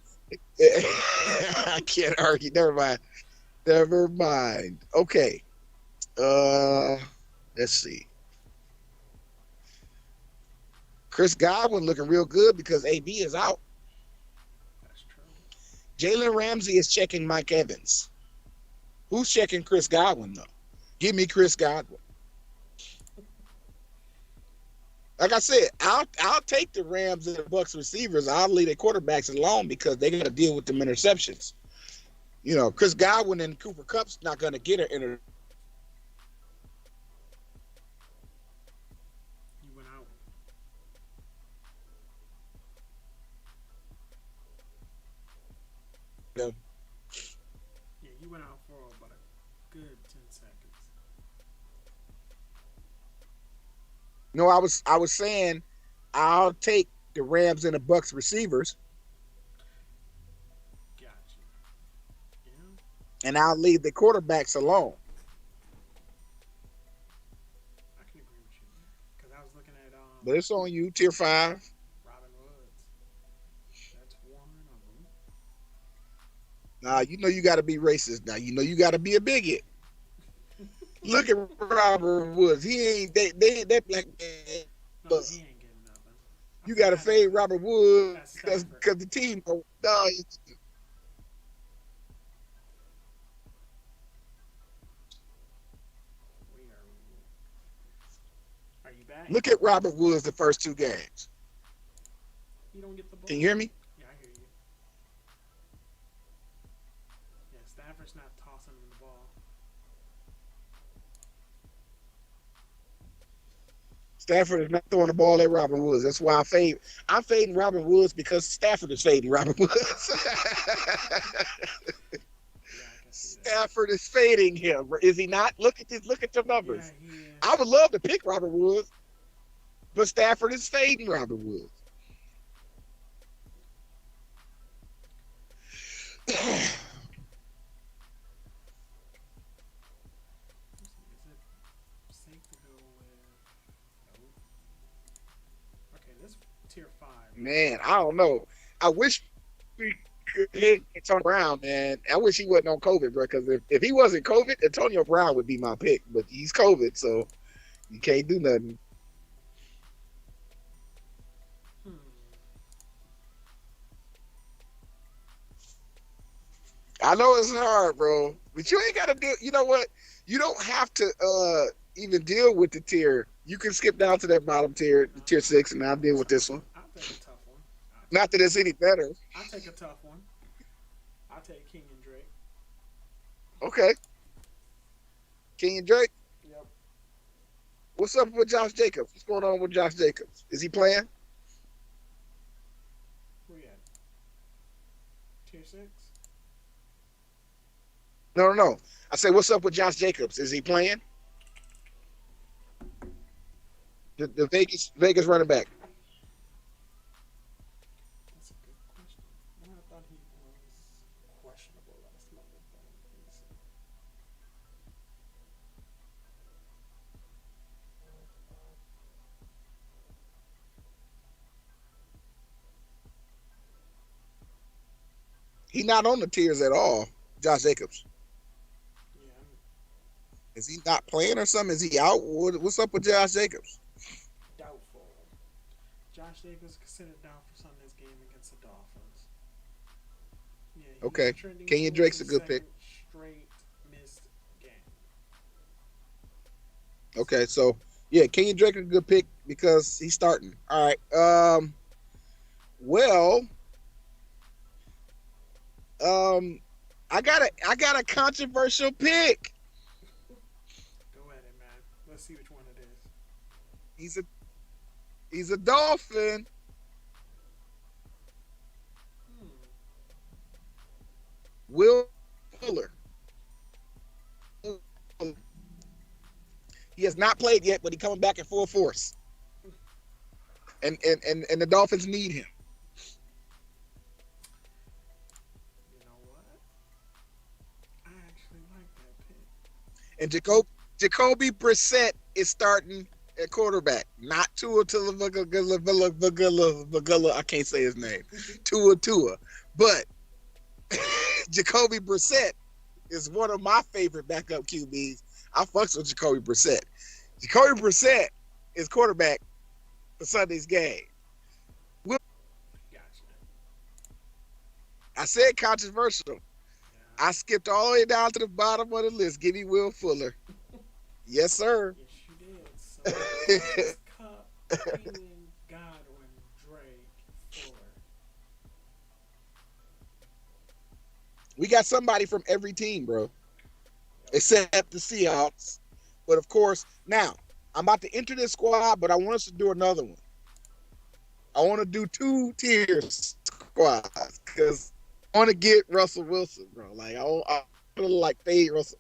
S2: I can't argue. Never mind. Okay. Let's see. Chris Godwin looking real good because AB is out.
S1: That's true.
S2: Jalen Ramsey is checking Mike Evans. Who's checking Chris Godwin though? Give me Chris Godwin. Like I said, I'll take the Rams and the Bucs receivers. I'll leave their quarterbacks alone because they got to deal with them interceptions. You know, Chris Godwin and Cooper Kupp's not going to get an interception.
S1: You went out. Yeah, you went out for about a good 10 seconds.
S2: No, I was saying I'll take the Rams and the Bucs receivers,
S1: Gotcha. Yeah,
S2: and I'll leave the quarterbacks alone.
S1: I can agree with you because I was looking at
S2: But it's on you, tier 5.
S1: Robin Woods. That's one of them.
S2: Nah, you know you got to be racist. Now you know you got to be a bigot. Look at Robert Woods. He ain't that black man.
S1: No, he ain't getting nothing.
S2: You got to fade Robert Woods
S1: That's
S2: because the team. No,
S1: Are you back?
S2: look at Robert Woods the first 2 games.
S1: You don't get the ball.
S2: Can you hear me?
S1: Yeah, I hear you. Yeah, Stafford's not tossing him the ball.
S2: Stafford is not throwing the ball at Robert Woods. That's why I'm fading Robert Woods because Stafford is fading Robert Woods.
S1: Yeah, I can see that.
S2: Stafford is fading him. Is he not? Look at this. Look at your numbers.
S1: Yeah, he is.
S2: I would love to pick Robert Woods, but Stafford is fading Robert Woods.
S1: Is it safe to go with? Nope. Okay, this tier 5.
S2: Man, I don't know. I wish we could hit Antonio Brown, man. I wish he wasn't on COVID, bro, because if he wasn't COVID, Antonio Brown would be my pick, but he's COVID, so you can't do nothing. I know it's hard, bro, but you ain't got to deal. You know what? You don't have to even deal with the tier You can skip down to that bottom tier,
S1: No,
S2: tier 6, and I'll deal with this one.
S1: I'll take a tough one.
S2: Not that it's any better.
S1: I'll take a tough one. I'll take King and Drake.
S2: Okay. King and Drake.
S1: Yep.
S2: What's up with Josh Jacobs? What's going on with Josh Jacobs? Is he playing?
S1: Where you at? Tier 6?
S2: No, no, no. I say, what's up with Josh Jacobs? Is he playing? The Vegas running back.
S1: That's a good question. Well, I thought he was questionable last month, but let me see.
S2: He's not on the tiers at all. Josh Jacobs.
S1: Yeah, I'm
S2: Is he not playing or something? Is he out? What's up with Josh Jacobs?
S1: doubtful. Josh Jacobs considered down for Sunday's game against the Dolphins. Yeah, he's
S2: Okay.
S1: trending
S2: Kenyon
S1: towards
S2: Drake's a
S1: his
S2: good pick.
S1: second straight missed game.
S2: Okay, so yeah, Kenyon Drake a good pick because he's starting. All right. Well, um, I got a controversial pick.
S1: Go at it, man. Let's see which one it is.
S2: He's a he's a Dolphin.
S1: Hmm.
S2: Will Fuller. He has not played yet, but he's coming back in full force. And the Dolphins need him.
S1: You know what? I actually like that pick.
S2: And Jacoby Brissett is starting at quarterback, not Tua Tagovailoa. I can't say his name. Tua. But Jacoby Brissett is one of my favorite backup QBs. I fucks with Jacoby Brissett. Jacoby Brissett is quarterback for Sunday's game.
S1: Gotcha.
S2: I said controversial.
S1: Yeah.
S2: I skipped all the way down to the bottom of the list. Give me Will Fuller. Yes, sir.
S1: Yes, you did. So it's Cup, Keenan, Godwin, Drake, Fuller.
S2: We got somebody from every team, bro,
S1: Yep.
S2: except the Seahawks. But of course, now I'm about to enter this squad, but I want us to do another one. I want to do 2 tier squads because I want to get Russell Wilson, bro. Like I feel like fade Russell.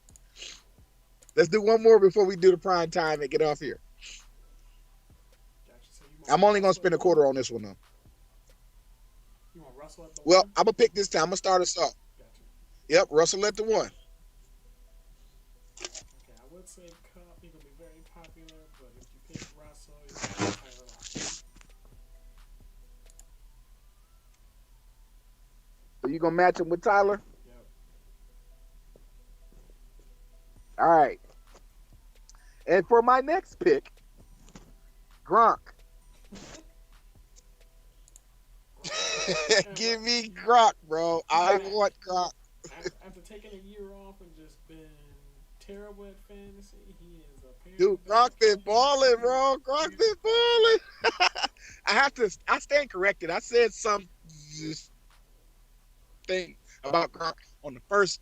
S2: Let's do one more before we do the prime time and get off here.
S1: Gotcha. So you
S2: I'm
S1: want
S2: only gonna
S1: Russell
S2: spend a
S1: at one?
S2: quarter on this one though.
S1: You want Russell at the
S2: Well,
S1: one?
S2: I'm gonna pick this time. I'm gonna start us off.
S1: Gotcha.
S2: Yep, Russell at the 1.
S1: Okay, I would say Cup. He's gonna be very popular, but if you pick Russell, you're gonna get Tyler Lockett.
S2: So you gonna match him with Tyler?
S1: Yep.
S2: All right. And for my next pick, Gronk. Give me Gronk, bro. I want Gronk.
S1: After taking a year off and just been terrible at fantasy, he is apparently
S2: Dude, Gronk been balling, bro. Gronk been balling. I stand corrected. I said some thing about Gronk on the first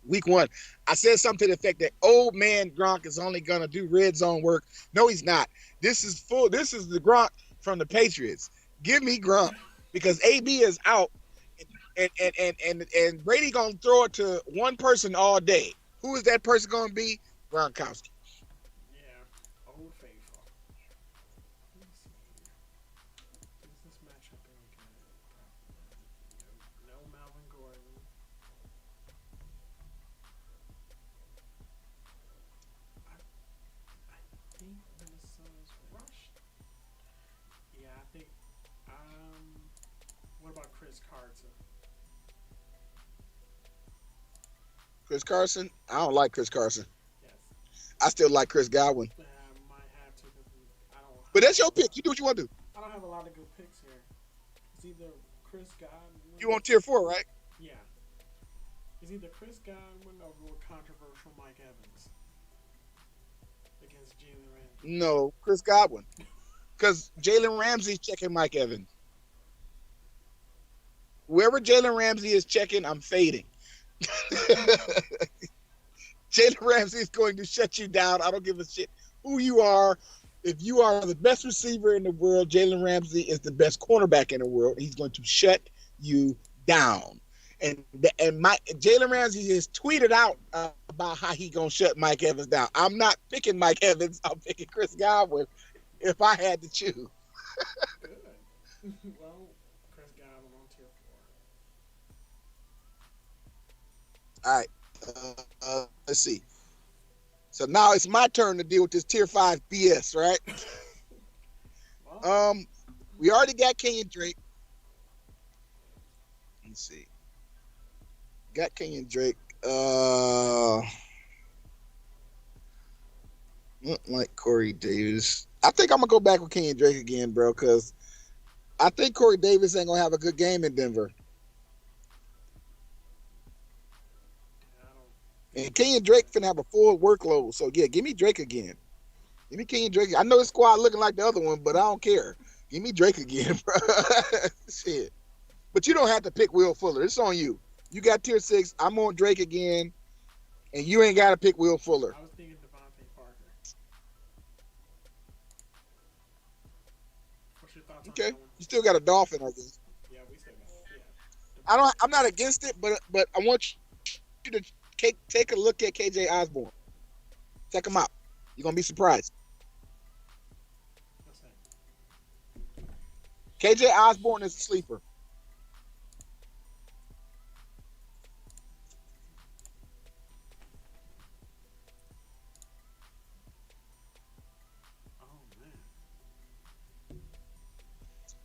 S2: week 1. I said something to the effect that old man Gronk is only gonna do red zone work. No, he's not. This is the Gronk from the Patriots. Give me Gronk because AB is out and Brady gonna throw it to one person all day. Who is that person gonna be? Gronkowski.
S1: Yeah, old faithful. Let me see here. Does this match up any good? Probably not. No Melvin Gordon. I think Minnesota's rushed. Yeah, I think. What about Chris Carter?
S2: Chris Carson. I don't like Chris Carson.
S1: Yes.
S2: I still like Chris Godwin.
S1: I might have to because I don't.
S2: But that's your pick. You do what you want to do.
S1: I don't have a lot of good picks here. It's either Chris Godwin.
S2: You on tier 4, right?
S1: Yeah. It's either Chris Godwin or real controversial Mike Evans against against Jalen Ramsey?
S2: No, Chris Godwin. Because Jalen Ramsey's checking Mike Evans. Whoever Jalen Ramsey is checking, I'm fading. Jalen Ramsey is going to shut you down. I don't give a shit who you are. If you are the best receiver in the world, Jalen Ramsey is the best cornerback in the world. He's going to shut you down. And Jalen Ramsey has tweeted out about how he gonna shut Mike Evans down. I'm not picking Mike Evans. I'm picking Chris Godwin if I had to choose.
S1: Good. Well, Chris Godwin on tier 4.
S2: All right. Let's see. So now it's my turn to deal with this tier 5 BS, right?
S1: Well,
S2: We already got Kenyon Drake. Let's see. Got Kenyon Drake. Like Corey Davis. I think I'm gonna go back with Kenyon Drake again, bro, because I think Corey Davis ain't gonna have a good game in Denver. And Kenyon Drake finna have a full workload. So yeah, give me Drake again. Give me Kenyon Drake. I know his squad looking like the other one, but I don't care. Give me Drake again, bro. Shit. But you don't have to pick Will Fuller. It's on you. You got tier 6. I'm on Drake again, and you ain't got to pick Will Fuller.
S1: I was thinking Devontae Parker. What's your thoughts on that one?
S2: You still got a Dolphin, I guess.
S1: Yeah, we still got it. Yeah.
S2: I'm not against it, but I want you to take a look at KJ Osborne. Check him out. You're gonna be surprised.
S1: What's that?
S2: KJ Osborne is a sleeper.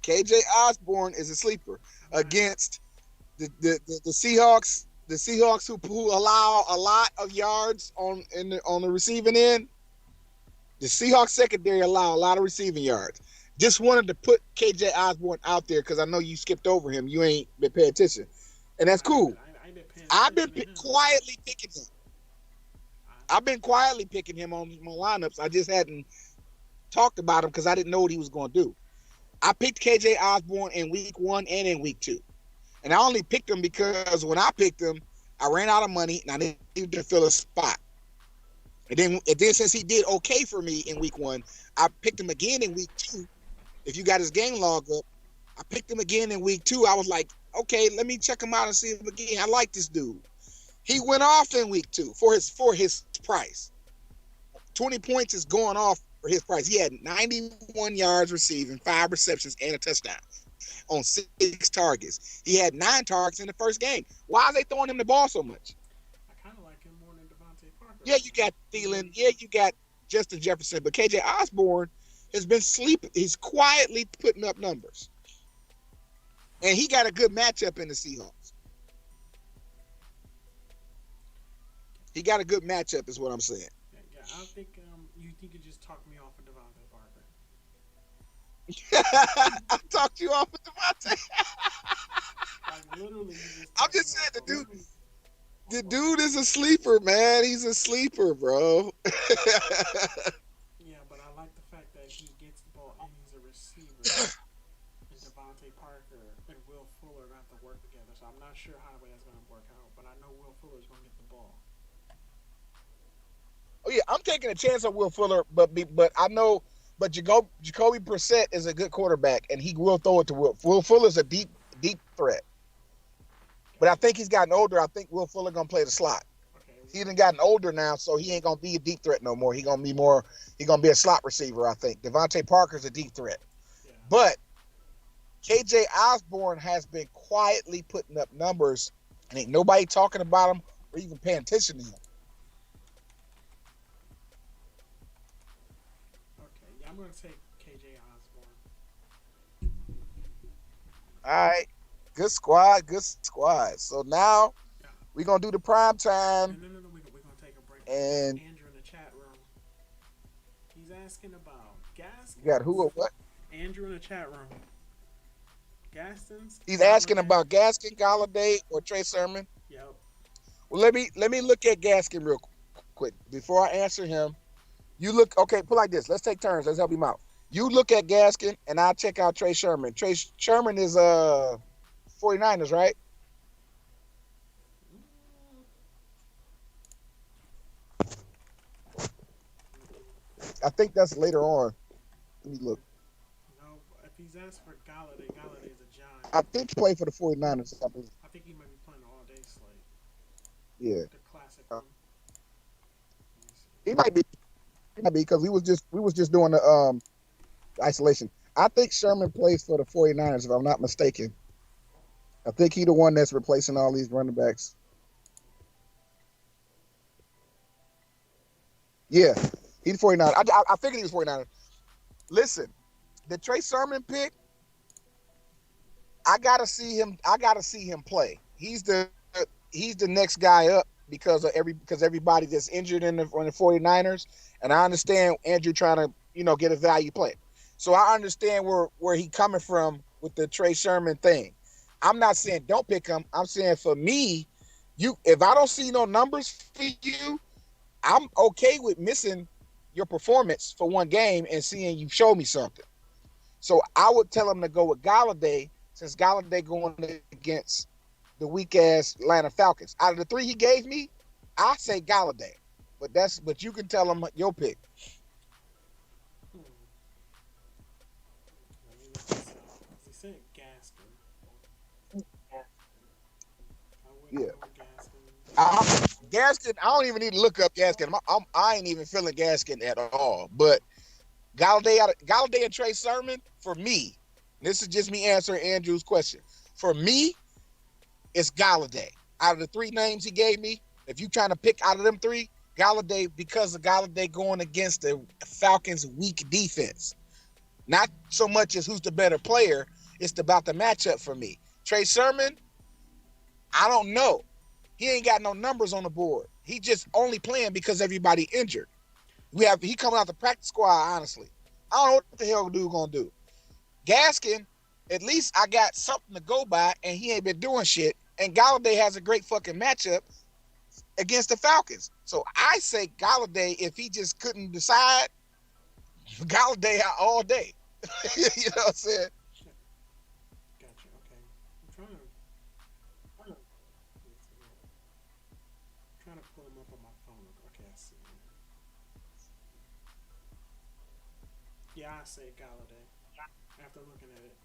S2: KJ Osborne is a sleeper against the Seahawks. The Seahawks who allow a lot of yards on the receiving end. The Seahawks secondary allow a lot of receiving yards. Just wanted to put KJ Osborne out there because I know you skipped over him. You ain't been paying attention, and that's cool. I've been quietly picking him. I've been quietly picking him on my lineups. I just hadn't talked about him because I didn't know what he was going to do. I picked KJ Osborne in week 1 and in week 2. And I only picked him because when I picked him, I ran out of money and I needed to fill a spot. And then since he did okay for me in week 1, I picked him again in week 2. If you got his game log up, I picked him again in week 2. I was like, okay, let me check him out and see him again. I like this dude. He went off in week 2 for his price. 20 points is going off for his price. He had 91 yards receiving, 5 receptions, and a touchdown on 6 targets. He had 9 targets in the first game. Why are they throwing him the ball so much?
S1: I kind of like him more than Devontae Parker.
S2: Yeah, you got Thielen. Yeah, you got Justin Jefferson. But KJ Osborne has been sleeping. He's quietly putting up numbers. And he got a good matchup in the Seahawks. He got a good matchup is what I'm saying.
S1: Yeah, I think you could just talk me off of Devontae Parker.
S2: I talked you off of Devontae.
S1: Like literally,
S2: I'm just saying the dude is a sleeper, man. He's a sleeper, bro.
S1: Yeah, but I like the fact that he gets the ball and he's a receiver. And Devontae Parker and Will Fuller have to work together, so I'm not sure how that's going to work out. But I know Will Fuller's going to get the ball.
S2: Oh yeah, I'm taking a chance on Will Fuller, but I know, but Jacoby Brissett is a good quarterback, and he will throw it to Will. Will Fuller's a deep threat, but I think he's gotten older. I think Will Fuller gonna play the slot.
S1: Okay.
S2: He done gotten older now, so he ain't gonna be a deep threat no more. He gonna be a slot receiver. I think Devontae Parker's a deep threat,
S1: Yeah.
S2: but KJ Osborne has been quietly putting up numbers, and ain't nobody talking about him or even paying attention to him.
S1: I'm going to take KJ Osborne.
S2: All right. Good squad. So now we're going to do the prime time.
S1: No. We're going to take a break.
S2: And
S1: Andrew in the chat room. He's asking about Gaskins.
S2: You got who or what?
S1: Andrew in the chat room. Gaskins.
S2: He's asking about Gaskin, Galladay, or Trey Sermon.
S1: Yep.
S2: Well, let me look at Gaskin real quick. Before I answer him, You look okay. Put like this. Let's take turns. Let's help him out. You look at Gaskin, and I'll check out Trey Sherman. Trey Sherman is 49ers, right?
S1: Mm,
S2: I think that's later on. Let me look.
S1: no, if he's asked for Galladay, Galladay is a
S2: I
S1: Giant.
S2: think he played for the 49ers.
S1: I think he might be playing the all day slate,
S2: Yeah.
S1: the classic
S2: Uh,
S1: one. Let me see.
S2: he might be. He might be because we was just doing the isolation. I think Sherman plays for the 49ers, if I'm not mistaken. I think he the one that's replacing all these running backs. Yeah, he's the 49ers. I figured he was 49ers. Listen, the Trey Sermon pick, I gotta see him. I gotta see him play. He's the next guy up because everybody that's injured in the 49ers. And I understand Andrew trying to get a value play. So I understand where he coming from with the Trey Sermon thing. I'm not saying don't pick him. I'm saying for me, if I don't see no numbers for you, I'm okay with missing your performance for one game and seeing you show me something. So I would tell him to go with Galladay since Galladay going against the weak ass Atlanta Falcons. Out of the three he gave me, I say Galladay. But you can tell him your pick.
S1: Hmm. Let me look this up. He said Gaskin. I wouldn't
S2: Yeah.
S1: go with Gaskin.
S2: Gaskin, I don't even need to look up Gaskin. I ain't even feeling Gaskin at all. But Galladay and Trey Sermon, for me, this is just me answering Andrew's question. For me, it's Galladay. Out of the three names he gave me, if you trying to pick out of them three, Galladay, because of Galladay going against the Falcons' weak defense. Not so much as who's the better player, it's about the matchup for me. Trey Sermon, I don't know. He ain't got no numbers on the board. He just only playing because everybody injured. He coming out the practice squad, honestly. I don't know what the hell dude gonna do. Gaskin, at least I got something to go by, and he ain't been doing shit. And Galladay has a great fucking matchup against the Falcons. So I say Galladay, if he just couldn't decide, Galladay out all day. You know what I'm saying?
S1: Gotcha. Okay. I'm trying to pull him up on my phone. Okay, I see him. Yeah, I say Galladay after looking at it.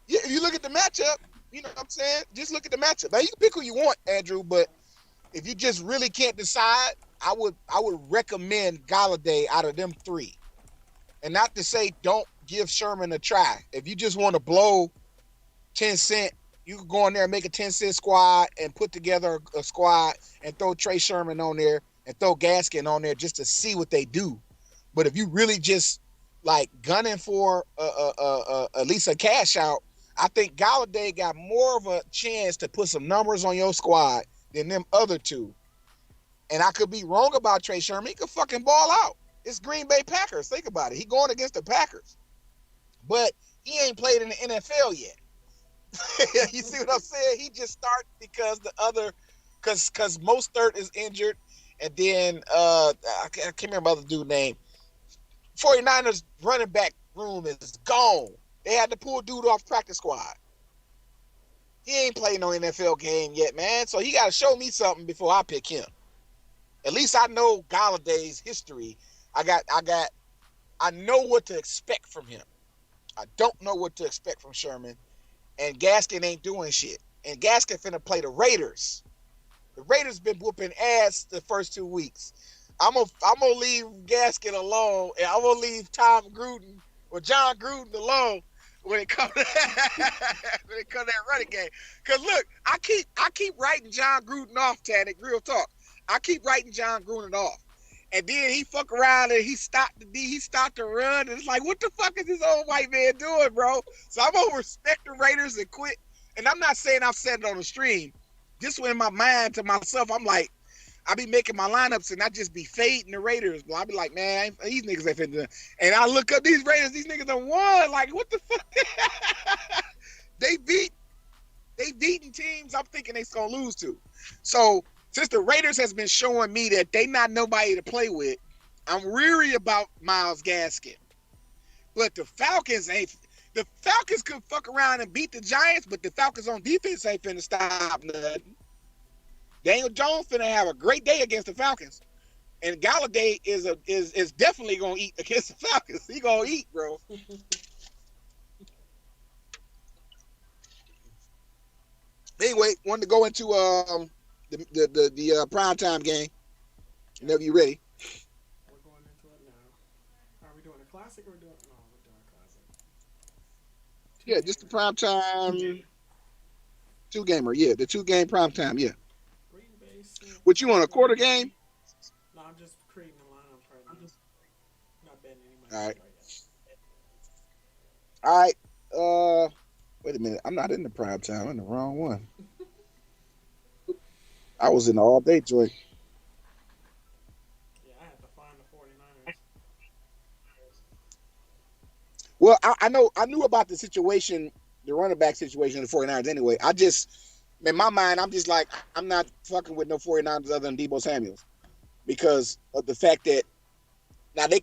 S2: Yeah, if you look at the matchup, you know what I'm saying? Just look at the matchup. Now you can pick who you want, Andrew, but if you just really can't decide, I would recommend Galladay out of them three. And not to say don't give Sherman a try. If you just want to blow 10 cent, you can go in there and make a 10-cent squad and put together a squad and throw Trey Sherman on there and throw Gaskin on there just to see what they do. But if you really just like gunning for at least a cash out, I think Galladay got more of a chance to put some numbers on your squad than them other two. And I could be wrong about Trey Sherman. He could fucking ball out. It's Green Bay Packers. Think about it. He going against the Packers. But he ain't played in the NFL yet. You see what I'm saying? He just started because because Mostert is injured, and then I can't remember the dude's name. 49ers running back room is gone. They had to pull dude off practice squad. He ain't played no NFL game yet, man. So he got to show me something before I pick him. At least I know Galladay's history. I know what to expect from him. I don't know what to expect from Sherman. And Gaskin ain't doing shit. And Gaskin finna play the Raiders. The Raiders been whooping ass the first 2 weeks. I'm gonna leave Gaskin alone, and I'm gonna leave Tom Gruden or John Gruden alone when it comes to that running game. Cause look, I keep writing John Gruden off, Tannic. Real talk. I keep writing John Gruden off. And then he fuck around and he stopped the run. And it's like, what the fuck is this old white man doing, bro? So I'm gonna respect the Raiders and quit. And I'm not saying I've said it on the stream. Just in my mind to myself, I'm like, I be making my lineups and I just be fading the Raiders. But I be like, man, these niggas ain't finna. And I look up these Raiders, these niggas done won. Like, what the fuck? they beat they beating teams I'm thinking they's gonna lose to. So since the Raiders has been showing me that they not nobody to play with, I'm weary about Myles Gaskin. But the Falcons ain't. The Falcons could fuck around and beat the Giants, but the Falcons on defense ain't finna stop nothing. Daniel Jones finna have a great day against the Falcons, and Galladay is definitely gonna eat against the Falcons. He gonna eat, bro. Anyway, wanted to go into the primetime game. Whenever you ready.
S1: We're going into it now. Are we doing a classic or doing? No, we're doing a classic. Two
S2: Yeah, just the
S1: gamer.
S2: primetime two gamer. Yeah, the 2 game primetime. Yeah.
S1: Green Bay, San
S2: What you want, a quarter
S1: Francisco.
S2: game?
S1: No, I'm just creating the lineups right now. Not betting any money
S2: All
S1: on
S2: right.
S1: it right yet.
S2: All right. Wait a minute. I'm not in the primetime. I'm in the wrong one. I was in the all day joint.
S1: Yeah, I had to find the 49ers.
S2: Well, I know I knew about the situation, the running back situation of the 49ers anyway. I just in my mind, I'm just like, I'm not fucking with no 49ers other than Debo Samuels because of the fact that now they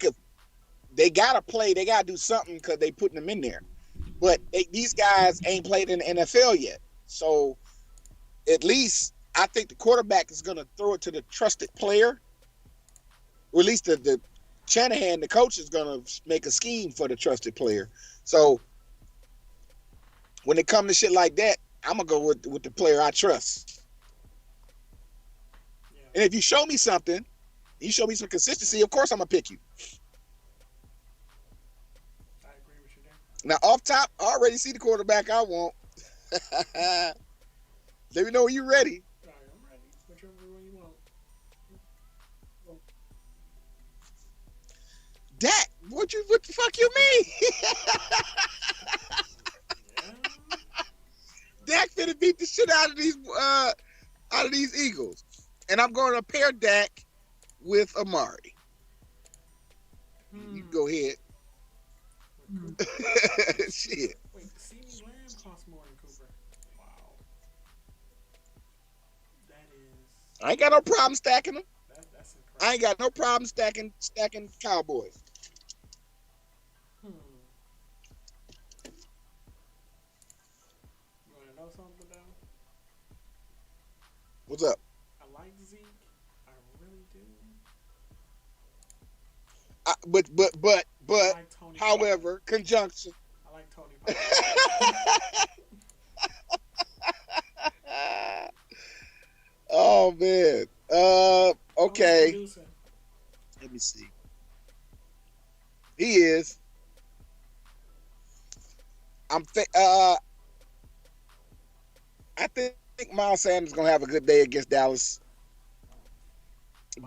S2: gotta play, they gotta do something because they putting them in there. But these guys ain't played in the NFL yet. So at least I think the quarterback is gonna throw it to the trusted player. Or at least the Shanahan, the coach, is gonna make a scheme for the trusted player. So when it comes to shit like that, I'm gonna go with the player I trust.
S1: Yeah,
S2: And if you show me something, you show me some consistency, of course I'm gonna pick you.
S1: I agree with you there.
S2: Now off top, I already see the quarterback I want. Let me know when you're ready.
S1: All right, I'm ready. Whichever one you want.
S2: Dak, what the fuck you mean?
S1: Yeah.
S2: Dak finna beat the shit out of these Eagles. And I'm gonna pair Dak with Amari. You go ahead. Shit.
S1: Wait, CD Lamb costs more than Cooper. Wow. That is.
S2: I ain't got no problem stacking them.
S1: That's
S2: I ain't
S1: incredible.
S2: got no problem stacking Cowboys.
S1: Hmm. You want to know something though?
S2: What's up?
S1: I like Zeke. I really do. I
S2: But
S1: like Tony Pollard.
S2: however, conjunction.
S1: I like Tony Pollard.
S2: Oh man.
S1: Oh, he's
S2: Okay.
S1: producing.
S2: Let me see. He is. I'm I think Miles Sanders is gonna have a good day against Dallas.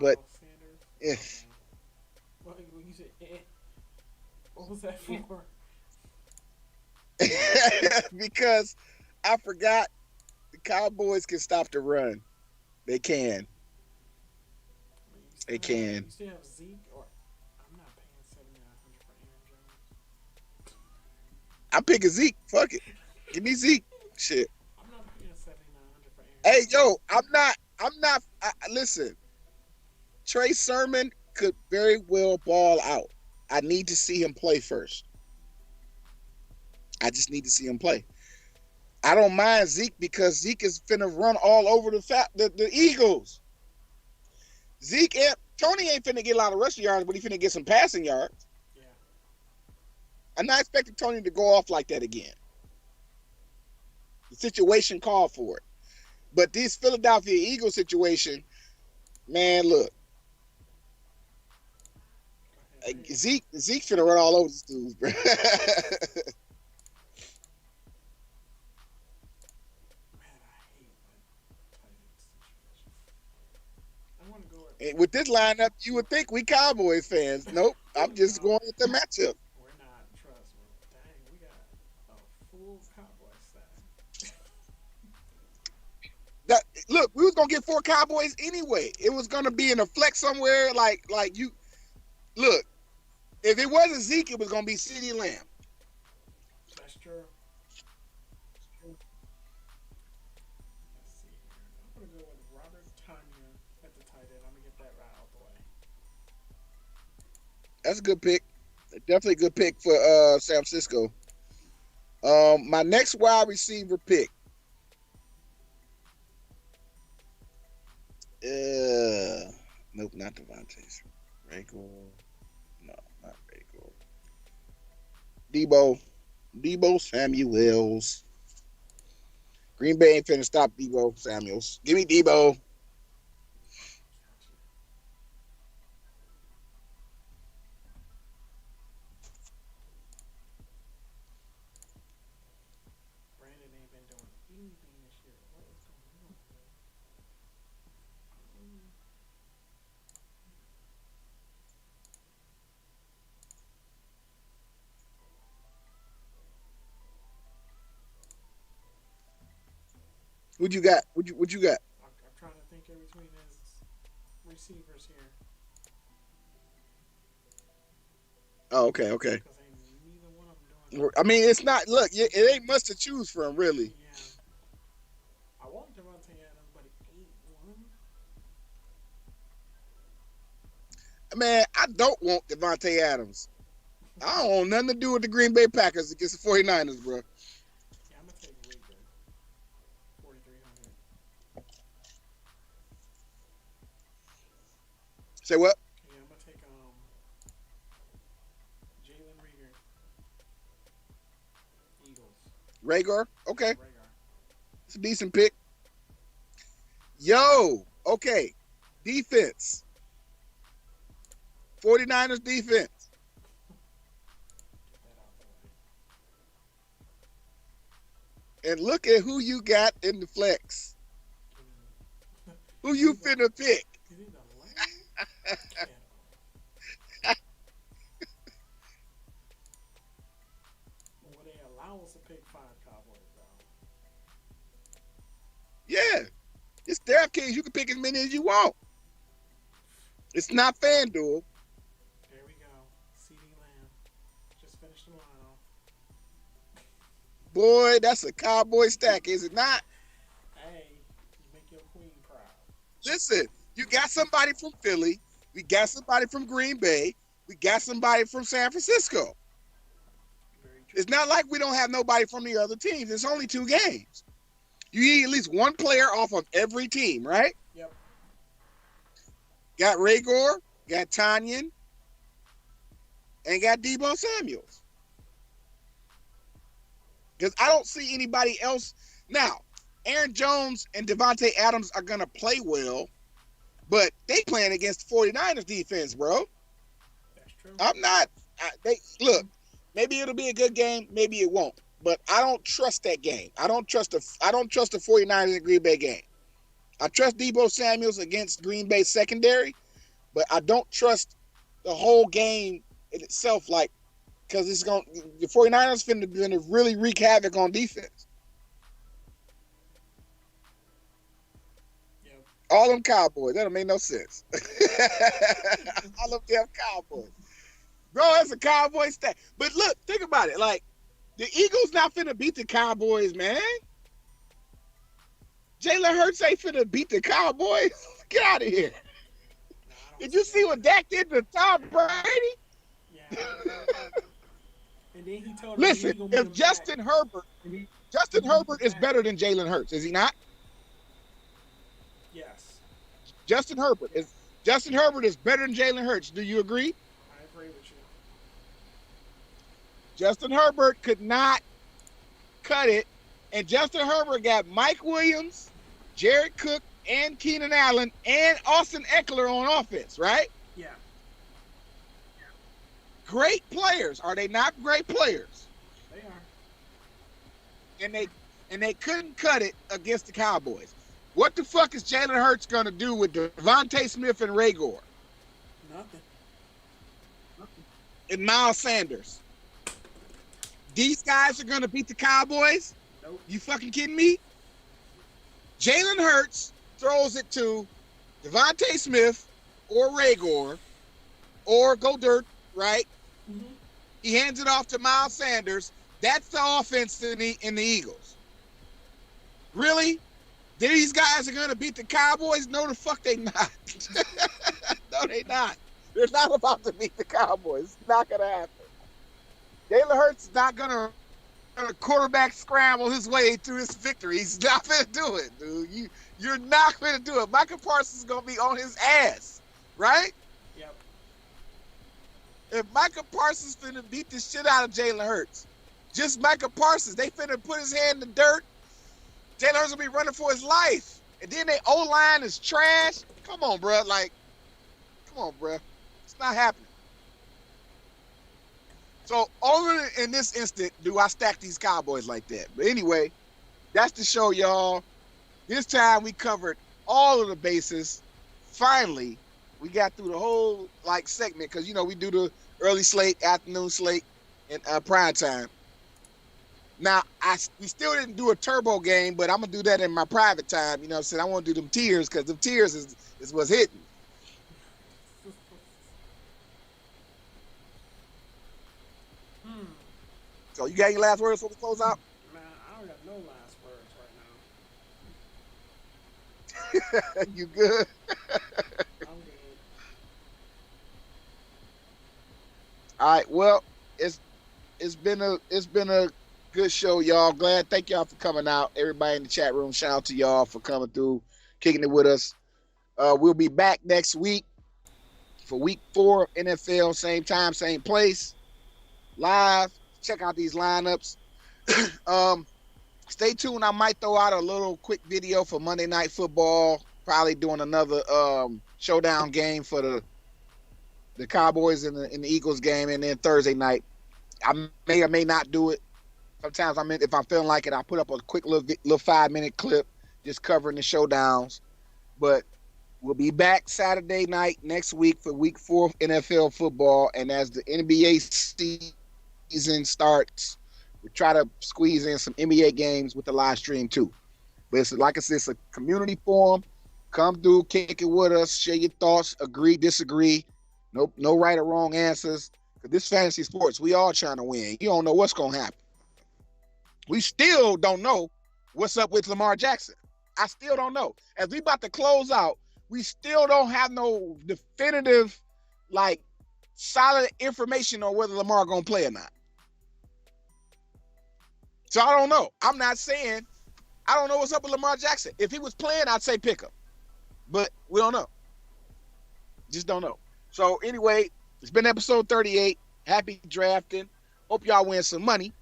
S2: But
S1: Miles Sanders.
S2: if
S1: Okay. What you said? What was that for?
S2: because I forgot the Cowboys can stop the run. They can. They
S1: You
S2: can.
S1: still have Zeke, or I'm not paying 7,900 for Aaron Jones.
S2: I'm picking Zeke. Fuck it. Give me Zeke. Shit.
S1: I'm not paying 7,900 for Aaron
S2: Hey,
S1: Jones.
S2: yo, listen, Trey Sermon could very well ball out. I need to see him play first. I just need to see him play. I don't mind Zeke because Zeke is finna run all over the Eagles. Tony ain't finna get a lot of rushing yards, but he finna get some passing yards.
S1: Yeah.
S2: I'm not expecting Tony to go off like that again. The situation called for it. But this Philadelphia Eagles situation, man, look,
S1: Go ahead. Pick.
S2: Zeke finna run all over these dudes, bro.
S1: Man, I hate that tight end situation. I want to go with.
S2: And with this lineup, you would think we Cowboys fans. Nope, I'm just
S1: No,
S2: going with the matchup.
S1: we're not. Trust me. Dang, we got a full Cowboy stack.
S2: Look, we was gonna get 4 Cowboys anyway. It was gonna be in a flex somewhere. Like you look. If it wasn't Zeke, it was gonna be CeeDee Lamb.
S1: That's true. Let's see here. I'm gonna go with Robert Tanya at the tight end. I'm gonna get that right out the way.
S2: That's a good pick. Definitely a good pick for San Francisco. My next wide receiver pick. Nope, not Devontae. Rager. No, not Rager. Debo Samuels. Green Bay ain't finna stop Debo Samuels. Give me Debo.
S1: Brandon ain't been doing anything this year. What is going on, man?
S2: What you got? What you got?
S1: I'm trying to think in between his receivers here.
S2: Oh, okay.
S1: Because ain't neither one of them doing
S2: I mean,
S1: nothing.
S2: it's not. Look, it ain't much to choose from, really.
S1: Yeah. I want Devontae Adams, but he ain't one.
S2: Man, I don't want Devontae Adams. I don't want nothing to do with the Green Bay Packers against the 49ers, bro.
S1: Yeah, I'm going to take Rager. 4,300.
S2: Say what?
S1: Yeah, I'm going to take Jalen Rager. Eagles.
S2: Rager?
S1: Yeah,
S2: Okay.
S1: Rager.
S2: It's a decent pick. Yo, okay. Defense. 49ers defense.
S1: Get that out the way.
S2: And look at who you got in the flex. Who you finna pick?
S1: Is he the lane? Kittle. Will they allow us to pick 5 Cowboys, though?
S2: Yeah. It's Draftkings. You can pick as many as you want. It's not FanDuel.
S1: There we go. CD Lamb. Just finished the line off.
S2: Boy, that's a Cowboy stack, is it not?
S1: Hey, you make your queen proud.
S2: Listen, you got somebody from Philly. We got somebody from Green Bay. We got somebody from San Francisco.
S1: Very true.
S2: It's not like we don't have nobody from the other teams. It's only 2 games. You need at least one player off of every team, right?
S1: Yep.
S2: Got Rager, got Tanyan, and got Debo Samuels. Because I don't see anybody else. Now, Aaron Jones and Devontae Adams are going to play well, but they playing against the 49ers defense, bro.
S1: That's true.
S2: I'm not. Look, maybe it'll be a good game, maybe it won't. But I don't trust that game. I don't trust the 49ers and Green Bay game. I trust Debo Samuels against Green Bay secondary, but I don't trust the whole game in itself, like, because the 49ers finna really wreak havoc on defense.
S1: Yep.
S2: All them Cowboys. That don't make no sense. All them damn Cowboys. Bro, that's a Cowboy stack. But look, think about it. Like, the Eagles not finna beat the Cowboys, man. Jalen Hurts ain't finna beat the Cowboys. Get out of here.
S1: No,
S2: Did you see what Dak did to Tom Brady?
S1: Yeah. And then he told him
S2: Listen,
S1: he gonna beat
S2: if
S1: him
S2: Justin Herbert is better than Jalen Hurts, is he not?
S1: Yes.
S2: Justin Herbert is better than Jalen Hurts. Do you agree?
S1: I agree with you.
S2: Justin Herbert could not cut it, and Justin Herbert got Mike Williams, Jared Cook, and Keenan Allen, and Austin Eckler on offense, right?
S1: Yeah.
S2: Great players. Are they not great players?
S1: They are.
S2: And they couldn't cut it against the Cowboys. What the fuck is Jalen Hurts going to do with Devontae Smith and Rager?
S1: Nothing.
S2: And Miles Sanders? These guys are going to beat the Cowboys?
S1: Nope.
S2: You fucking kidding me? Jalen Hurts throws it to Devontae Smith or Rager or Go Dirt, right?
S1: Mm-hmm.
S2: He hands it off to Miles Sanders. That's the offense in the Eagles. Really? These guys are going to beat the Cowboys? No, the fuck they not. No, they not. They're not about to beat the Cowboys. It's not going to happen. Jalen Hurts is not going to quarterback scramble his way through his victory. He's not going to do it, dude. You're not going to do it. Michael Parsons is going to be on his ass, right?
S1: Yep.
S2: If Michael Parsons finna beat the shit out of Jalen Hurts, just Michael Parsons, they finna put his hand in the dirt. Jalen Hurts will be running for his life. And then their O-line is trash. Come on, bro. Come on, bro. It's not happening. So only in this instant do I stack these Cowboys like that. But anyway, that's the show, y'all. This time we covered all of the bases. Finally, we got through the whole segment because we do the early slate, afternoon slate, and prime time. Now we still didn't do a turbo game, but I'm gonna do that in my private time. You know what I'm saying? I want to do them tiers because them tiers is what's hitting. So you got any last words before we close out?
S1: Man, I don't got no last words right now.
S2: You good?
S1: I'm good.
S2: All right. Well, it's been a good show, y'all. Thank y'all for coming out. Everybody in the chat room, shout out to y'all for coming through, kicking it with us. We'll be back next week for week 4 of NFL, same time, same place, live. Check out these lineups. Stay tuned. I might throw out a little quick video for Monday Night Football. Probably doing another showdown game for the Cowboys and the Eagles game, and then Thursday night. I may or may not do it. Sometimes if I'm feeling like it, I put up a quick little 5-minute clip just covering the showdowns. But we'll be back Saturday night next week for week 4 of NFL football, and as the NBA season starts, we try to squeeze in some NBA games with the live stream too. But it's, like I said, it's a community forum. Come through, kick it with us, share your thoughts, agree, disagree. No right or wrong answers. Because this fantasy sports, we all trying to win. You don't know what's going to happen. We still don't know what's up with Lamar Jackson. I still don't know. As we about to close out, we still don't have no definitive, solid information on whether Lamar going to play or not. So I don't know. I'm not saying I don't know what's up with Lamar Jackson. If he was playing, I'd say pick him. But we don't know. Just don't know. So anyway, it's been episode 38. Happy drafting. Hope y'all win some money.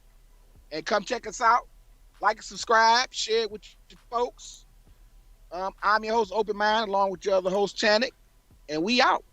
S2: And come check us out. Like and subscribe. Share it with your folks. I'm your host, Open Mind, along with your other host, Chanik. And we out.